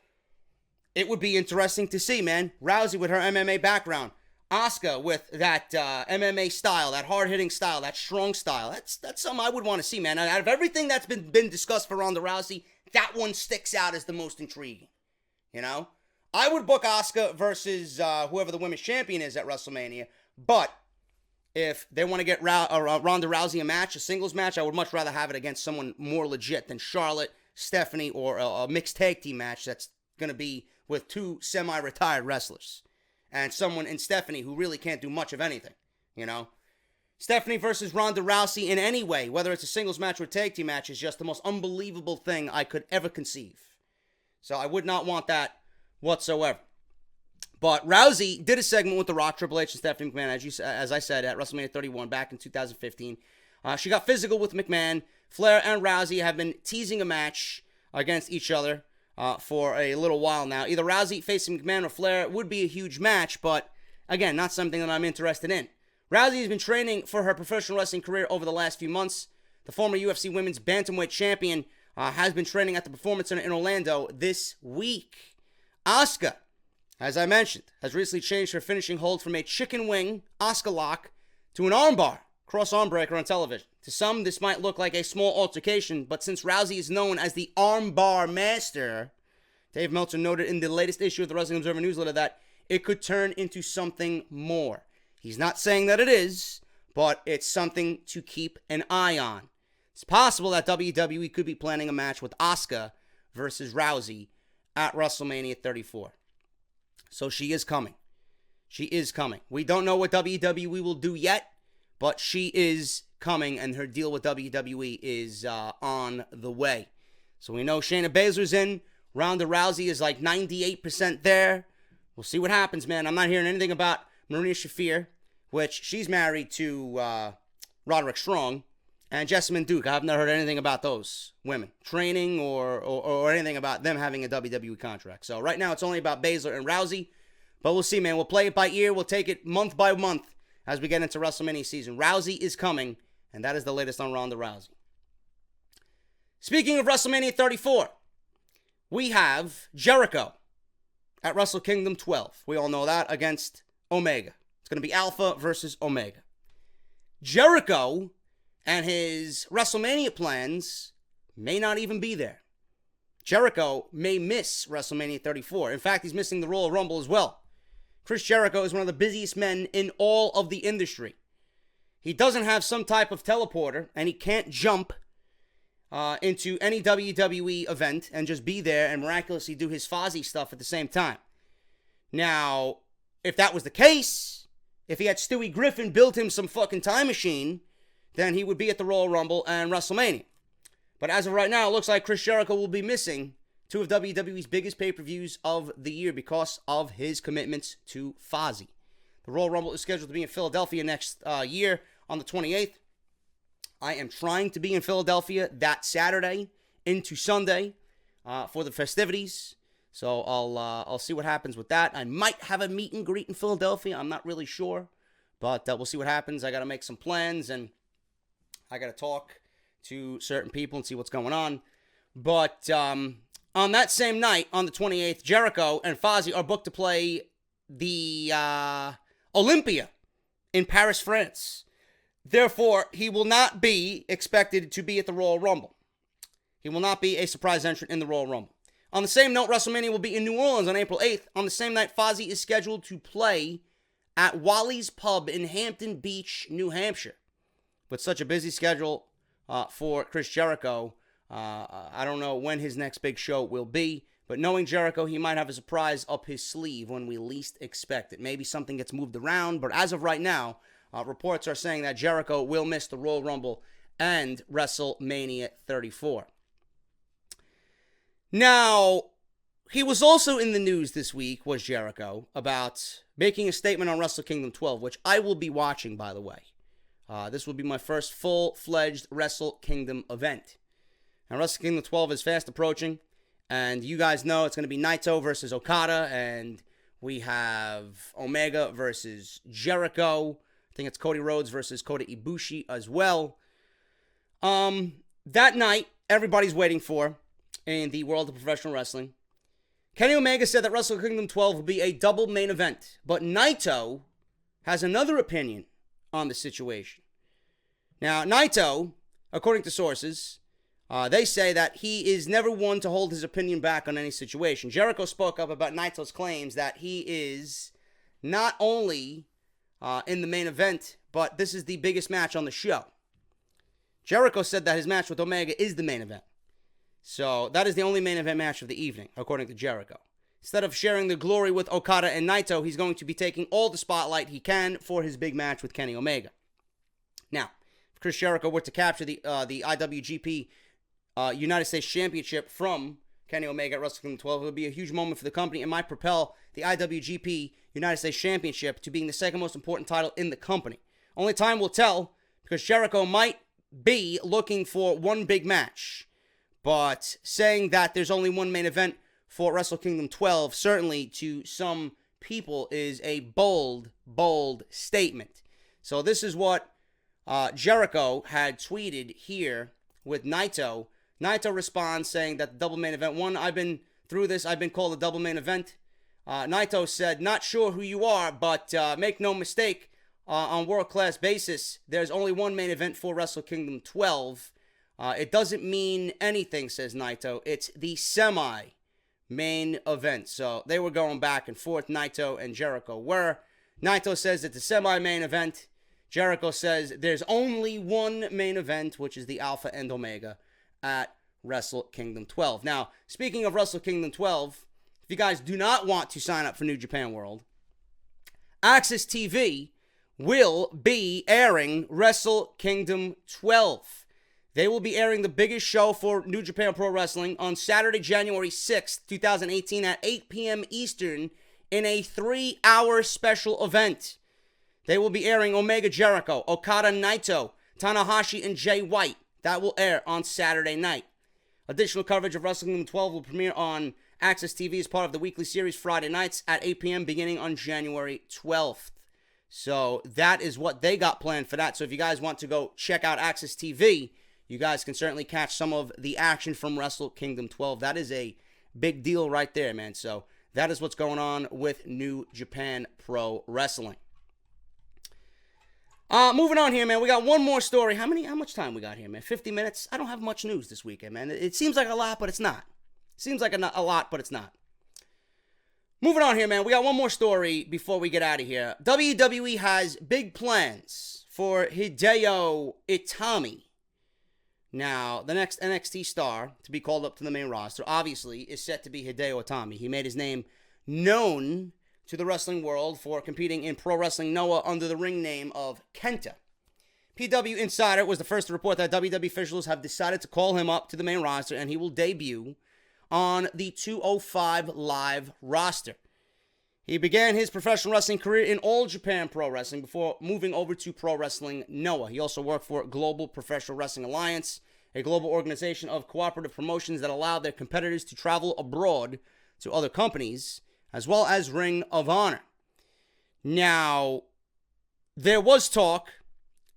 It would be interesting to see, man. Rousey with her MMA background. Asuka with that MMA style, that hard-hitting style, that strong style. That's something I would want to see, man. Out of everything that's been discussed for Ronda Rousey, that one sticks out as the most intriguing. You know? I would book Asuka versus whoever the women's champion is at WrestleMania. But if they want to get Ronda Rousey a match, a singles match, I would much rather have it against someone more legit than Charlotte, Stephanie, or a mixed tag team match that's going to be with 2 semi-retired wrestlers. And someone in Stephanie who really can't do much of anything, you know? Stephanie versus Ronda Rousey in any way, whether it's a singles match or a tag team match, is just the most unbelievable thing I could ever conceive. So I would not want that whatsoever. But Rousey did a segment with The Rock, Triple H, and Stephanie McMahon, as I said, at WrestleMania 31 back in 2015. She got physical with McMahon. Flair and Rousey have been teasing a match against each other for a little while now. Either Rousey facing McMahon or Flair would be a huge match, but again, not something that I'm interested in. Rousey has been training for her professional wrestling career over the last few months. The former UFC Women's Bantamweight Champion has been training at the Performance Center in Orlando this week. Asuka, as I mentioned, has recently changed her finishing hold from a chicken wing Asuka lock to an armbar cross arm breaker on television. To some, this might look like a small altercation, but since Rousey is known as the armbar master, Dave Meltzer noted in the latest issue of the Wrestling Observer newsletter that it could turn into something more. He's not saying that it is, but it's something to keep an eye on. It's possible that WWE could be planning a match with Asuka versus Rousey at WrestleMania 34. So she is coming. She is coming. We don't know what WWE will do yet, but she is coming, and her deal with WWE is on the way. So we know Shayna Baszler's in. Ronda Rousey is like 98% there. We'll see what happens, man. I'm not hearing anything about Marina Shafir, which she's married to Roderick Strong, and Jessamine Duke. I have not heard anything about those women training or anything about them having a WWE contract. So right now it's only about Baszler and Rousey, but we'll see, man. We'll play it by ear. We'll take it month by month as we get into WrestleMania season. Rousey is coming, and that is the latest on Ronda Rousey. Speaking of WrestleMania 34, we have Jericho at Wrestle Kingdom 12. We all know that, against Omega. It's going to be Alpha versus Omega. Jericho and his WrestleMania plans may not even be there. Jericho may miss WrestleMania 34. In fact, he's missing the Royal Rumble as well. Chris Jericho is one of the busiest men in all of the industry. He doesn't have some type of teleporter, and he can't jump into any WWE event and just be there and miraculously do his Fozzy stuff at the same time. Now, if that was the case, if he had Stewie Griffin build him some fucking time machine, then he would be at the Royal Rumble and WrestleMania. But as of right now, it looks like Chris Jericho will be missing two of WWE's biggest pay-per-views of the year because of his commitments to Fozzy. The Royal Rumble is scheduled to be in Philadelphia next year on the 28th. I am trying to be in Philadelphia that Saturday into Sunday for the festivities. So I'll see what happens with that. I might have a meet and greet in Philadelphia. I'm not really sure, but we'll see what happens. I got to make some plans, and I got to talk to certain people and see what's going on. But on that same night, on the 28th, Jericho and Fozzy are booked to play the Olympia in Paris, France. Therefore, he will not be expected to be at the Royal Rumble. He will not be a surprise entrant in the Royal Rumble. On the same note, WrestleMania will be in New Orleans on April 8th. On the same night, Fozzy is scheduled to play at Wally's Pub in Hampton Beach, New Hampshire. With such a busy schedule for Chris Jericho, I don't know when his next big show will be, but knowing Jericho, he might have a surprise up his sleeve when we least expect it. Maybe something gets moved around, but as of right now, reports are saying that Jericho will miss the Royal Rumble and WrestleMania 34. Now, he was also in the news this week, was Jericho, about making a statement on Wrestle Kingdom 12, which I will be watching, by the way. This will be my first full-fledged Wrestle Kingdom event. Now, Wrestle Kingdom 12 is fast approaching, and you guys know it's going to be Naito versus Okada, and we have Omega versus Jericho. I think it's Cody Rhodes versus Kota Ibushi as well. That night, everybody's waiting for in the world of professional wrestling. Kenny Omega said that Wrestle Kingdom 12 will be a double main event, but Naito has another opinion on the situation. Now, Naito, according to sources, they say that he is never one to hold his opinion back on any situation. Jericho spoke up about Naito's claims that he is not only in the main event, but this is the biggest match on the show. Jericho said that his match with Omega is the main event. So that is the only main event match of the evening, according to Jericho. Instead of sharing the glory with Okada and Naito, he's going to be taking all the spotlight he can for his big match with Kenny Omega. Now, if Chris Jericho were to capture the IWGP United States Championship from Kenny Omega at Wrestle Kingdom 12, it would be a huge moment for the company and might propel the IWGP United States Championship to being the second most important title in the company. Only time will tell, because Jericho might be looking for one big match. But saying that there's only one main event for Wrestle Kingdom 12, certainly to some people, is a bold, bold statement. So this is what Jericho had tweeted here with Naito. Naito responds saying that the double main event, one, I've been through this, I've been called a double main event. Naito said, not sure who you are, but make no mistake, on world-class basis, there's only one main event for Wrestle Kingdom 12. It doesn't mean anything, says Naito. It's the semi-main main event. So they were going back and forth, Naito and Jericho were. Naito says it's a semi-main event. Jericho says there's only one main event, which is the Alpha and Omega at Wrestle Kingdom 12. Now, speaking of Wrestle Kingdom 12, if you guys do not want to sign up for New Japan World, Access TV will be airing Wrestle Kingdom 12. They will be airing the biggest show for New Japan Pro Wrestling on Saturday, January 6th, 2018 at 8 p.m. Eastern in a 3-hour special event. They will be airing Omega Jericho, Okada Naito, Tanahashi, and Jay White. That will air on Saturday night. Additional coverage of Wrestle Kingdom 12 will premiere on Access TV as part of the weekly series Friday nights at 8 p.m. beginning on January 12th. So that is what they got planned for that. So if you guys want to go check out Access TV, you guys can certainly catch some of the action from Wrestle Kingdom 12. That is a big deal right there, man. So that is what's going on with New Japan Pro Wrestling. Moving on here, man. We got one more story. How much time we got here, man? 50 minutes? I don't have much news this weekend, man. It seems like a lot, but it's not. Seems like a lot, but it's not. Moving on here, man. We got one more story before we get out of here. WWE has big plans for Hideo Itami. Now, the next NXT star to be called up to the main roster, obviously, is set to be Hideo Itami. He made his name known to the wrestling world for competing in Pro Wrestling Noah under the ring name of Kenta. PW Insider was the first to report that WWE officials have decided to call him up to the main roster, and he will debut on the 205 Live roster. He began his professional wrestling career in All Japan Pro Wrestling before moving over to Pro Wrestling Noah. He also worked for Global Professional Wrestling Alliance, a global organization of cooperative promotions that allowed their competitors to travel abroad to other companies, as well as Ring of Honor. Now, there was talk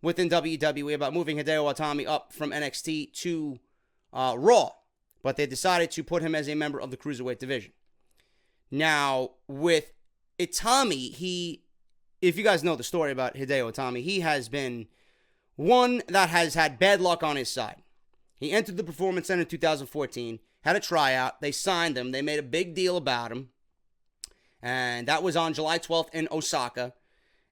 within WWE about moving Hideo Itami up from NXT to Raw, but they decided to put him as a member of the Cruiserweight division. Now, with Itami, if you guys know the story about Hideo Itami, he has been one that has had bad luck on his side. He entered the Performance Center in 2014, had a tryout, they signed him, they made a big deal about him, and that was on July 12th in Osaka.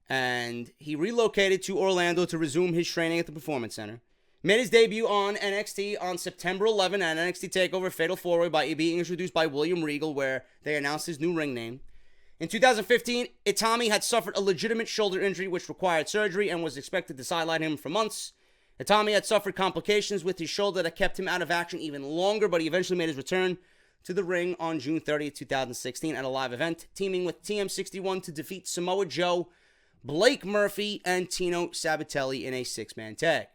And he relocated to Orlando to resume his training at the Performance Center. Made his debut on NXT on September 11 at NXT TakeOver Fatal 4-Way by being introduced by William Regal, where they announced his new ring name. In 2015, Itami had suffered a legitimate shoulder injury which required surgery and was expected to sideline him for months. Itami had suffered complications with his shoulder that kept him out of action even longer, but he eventually made his return to the ring on June 30th, 2016 at a live event, teaming with TM61 to defeat Samoa Joe, Blake Murphy, and Tino Sabatelli in a 6-man tag.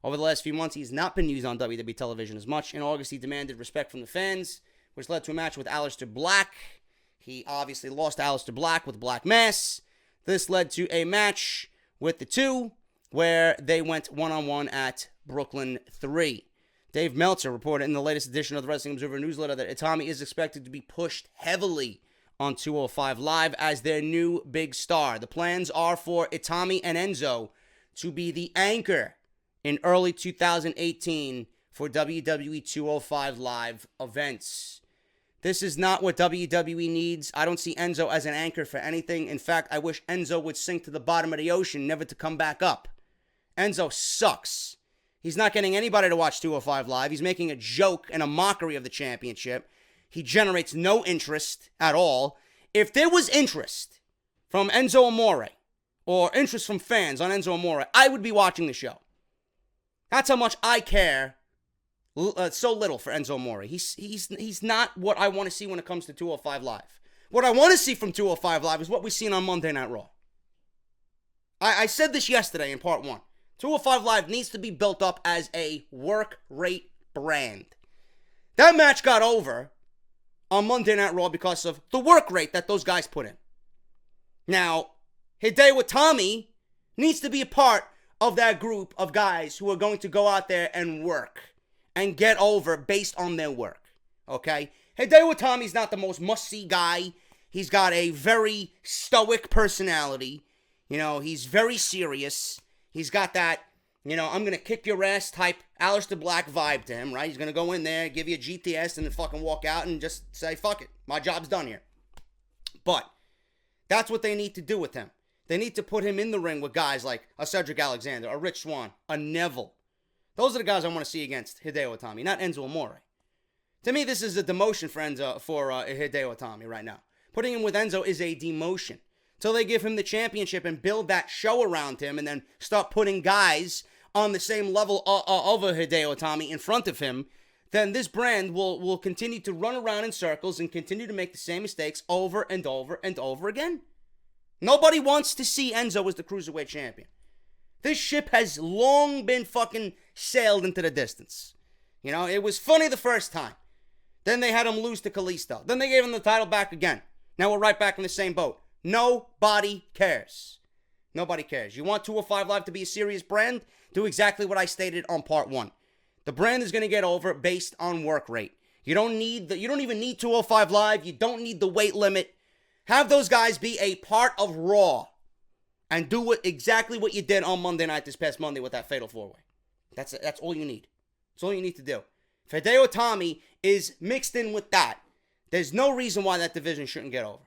Over the last few months, he's not been used on WWE television as much. In August, he demanded respect from the fans, which led to a match with Aleister Black. He obviously lost to Aleister Black with Black Mass. This led to a match with the two, where they went one-on-one at Brooklyn 3. Dave Meltzer reported in the latest edition of the Wrestling Observer newsletter that Itami is expected to be pushed heavily on 205 Live as their new big star. The plans are for Itami and Enzo to be the anchor in early 2018 for WWE 205 Live events. This is not what WWE needs. I don't see Enzo as an anchor for anything. In fact, I wish Enzo would sink to the bottom of the ocean, never to come back up. Enzo sucks. He's not getting anybody to watch 205 Live. He's making a joke and a mockery of the championship. He generates no interest at all. If there was interest from Enzo Amore or interest from fans on Enzo Amore, I would be watching the show. That's how much I care so little for Enzo Amore. He's not what I want to see when it comes to 205 Live. What I want to see from 205 Live is what we've seen on Monday Night Raw. I said this yesterday in part 1. 205 Live needs to be built up as a work rate brand. That match got over on Monday Night Raw because of the work rate that those guys put in. Now, Hideo Itami needs to be a part of that group of guys who are going to go out there and work and get over based on their work. Okay? Hideo Itami's not the most must-see guy. He's got a very stoic personality. You know, he's very serious. He's got that, I'm going to kick your ass type Aleister Black vibe to him, right? He's going to go in there, give you a GTS, and then fucking walk out and just say, fuck it. My job's done here. But that's what they need to do with him. They need to put him in the ring with guys like a Cedric Alexander, a Rich Swann, a Neville. Those are the guys I want to see against Hideo Itami, not Enzo Amore. To me, this is a demotion for Hideo Itami right now. Putting him with Enzo is a demotion. Till they give him the championship and build that show around him and then start putting guys on the same level of a Hideo Itami in front of him, then this brand will continue to run around in circles and continue to make the same mistakes over and over and over again. Nobody wants to see Enzo as the Cruiserweight champion. This ship has long been fucking sailed into the distance. You know, it was funny the first time. Then they had him lose to Kalisto. Then they gave him the title back again. Now we're right back in the same boat. Nobody cares. Nobody cares. You want 205 Live to be a serious brand? Do exactly what I stated on part 1. The brand is going to get over based on work rate. You don't even need 205 Live. You don't need the weight limit. Have those guys be a part of Raw and do exactly what you did on Monday night this past Monday with that Fatal 4-Way. That's all you need. That's all you need to do. If Hideo Itami is mixed in with that, there's no reason why that division shouldn't get over.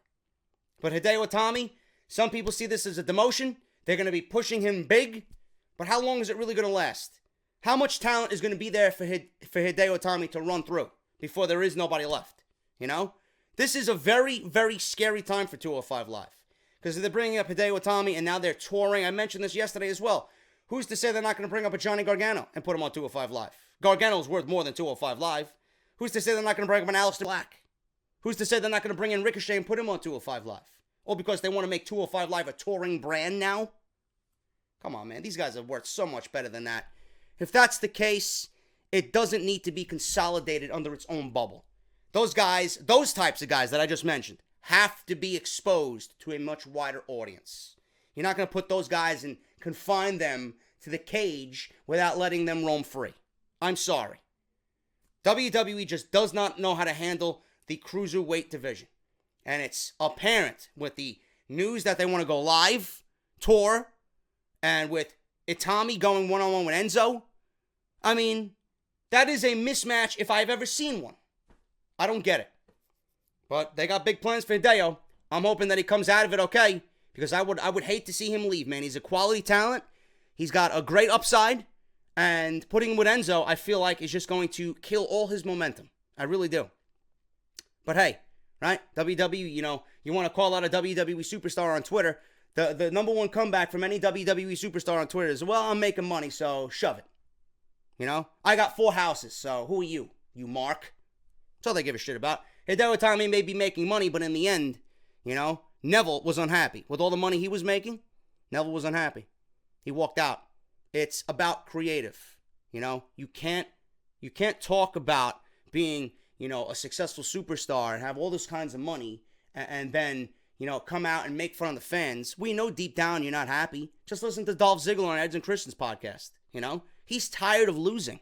But Hideo Itami, some people see this as a demotion. They're going to be pushing him big. But how long is it really going to last? How much talent is going to be there for Hideo Itami to run through before there is nobody left? You know? This is a very, very scary time for 205 Live. Because they're bringing up Hideo Itami and now they're touring. I mentioned this yesterday as well. Who's to say they're not going to bring up a Johnny Gargano and put him on 205 Live? Gargano's worth more than 205 Live. Who's to say they're not going to bring up an Aleister Black? Who's to say they're not going to bring in Ricochet and put him on 205 Live? All because they want to make 205 Live a touring brand now? Come on, man. These guys are worth so much better than that. If that's the case, it doesn't need to be consolidated under its own bubble. Those guys, those types of guys that I just mentioned, have to be exposed to a much wider audience. You're not going to put those guys and confine them to the cage without letting them roam free. I'm sorry. WWE just does not know how to handle the cruiserweight division. And it's apparent with the news that they want to go live, tour, and with Itami going one-on-one with Enzo. I mean, that is a mismatch if I've ever seen one. I don't get it. But they got big plans for Hideo. I'm hoping that he comes out of it okay. Because I would hate to see him leave, man. He's a quality talent. He's got a great upside. And putting him with Enzo, I feel like is just going to kill all his momentum. I really do. But hey, right? WWE, you know, you want to call out a WWE superstar on Twitter. The number one comeback from any WWE superstar on Twitter is, well, I'm making money, so shove it. You know? I got 4 houses, so who are you? You Mark? That's all they give a shit about. Hideo Itami may be making money, but in the end, you know, Neville was unhappy. With all the money he was making, Neville was unhappy. He walked out. It's about creative. You know, you can't talk about being, you know, a successful superstar and have all those kinds of money and then, you know, come out and make fun of the fans. We know deep down you're not happy. Just listen to Dolph Ziggler on Edge and Christian's podcast. You know, he's tired of losing.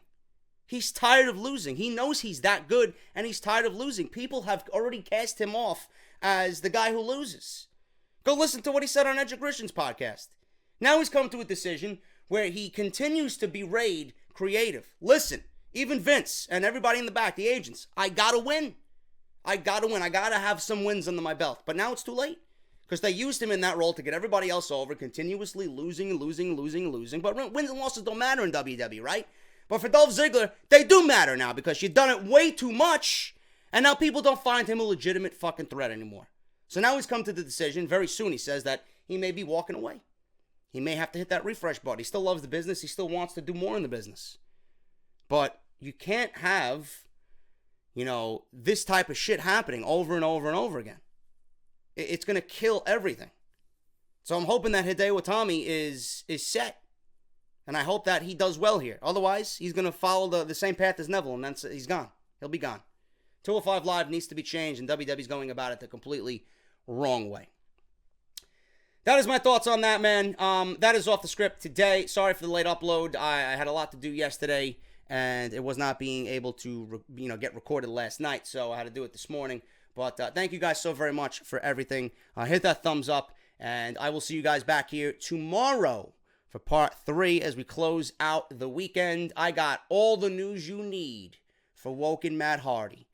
He's tired of losing. He knows he's that good, and he's tired of losing. People have already cast him off as the guy who loses. Go listen to what he said on Edge and Christian's podcast. Now he's come to a decision where he continues to berate creative. Listen, even Vince and everybody in the back, the agents, I gotta win. I gotta win. I gotta have some wins under my belt. But now it's too late. Because they used him in that role to get everybody else over, continuously losing. But wins and losses don't matter in WWE, right? But for Dolph Ziggler, they do matter now because you've done it way too much. And now people don't find him a legitimate fucking threat anymore. So now he's come to the decision, very soon he says that he may be walking away. He may have to hit that refresh button. He still loves the business. He still wants to do more in the business. But you can't have, you know, this type of shit happening over and over and over again. It's going to kill everything. So I'm hoping that Hideo Itami is set. And I hope that he does well here. Otherwise, he's going to follow the same path as Neville, and then he's gone. He'll be gone. 205 Live needs to be changed, and WWE's going about it the completely wrong way. That is my thoughts on that, man. That is off the script today. Sorry for the late upload. I had a lot to do yesterday, and it was not being able to get recorded last night, so I had to do it this morning. But thank you guys so very much for everything. Hit that thumbs up, and I will see you guys back here tomorrow for part 3 as we close out the weekend. I got all the news you need for Woken Matt Hardy.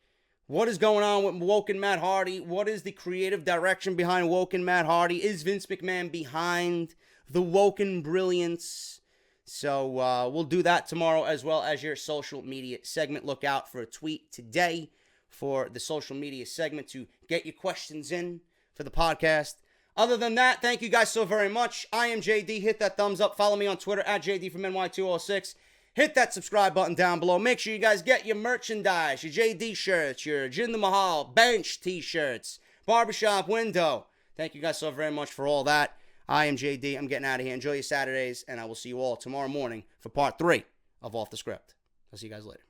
What is going on with Woken Matt Hardy? What is the creative direction behind Woken Matt Hardy? Is Vince McMahon behind the Woken brilliance? So we'll do that tomorrow, as well as your social media segment. Look out for a tweet today for the social media segment to get your questions in for the podcast. Other than that, thank you guys so very much. I am JD. Hit that thumbs up. Follow me on Twitter at JDFROMNY206. Hit that subscribe button down below. Make sure you guys get your merchandise, your JD shirts, your Jinder Mahal bench t-shirts, barbershop window. Thank you guys so very much for all that. I am JD. I'm getting out of here. Enjoy your Saturdays, and I will see you all tomorrow morning for part 3 of Off the Script. I'll see you guys later.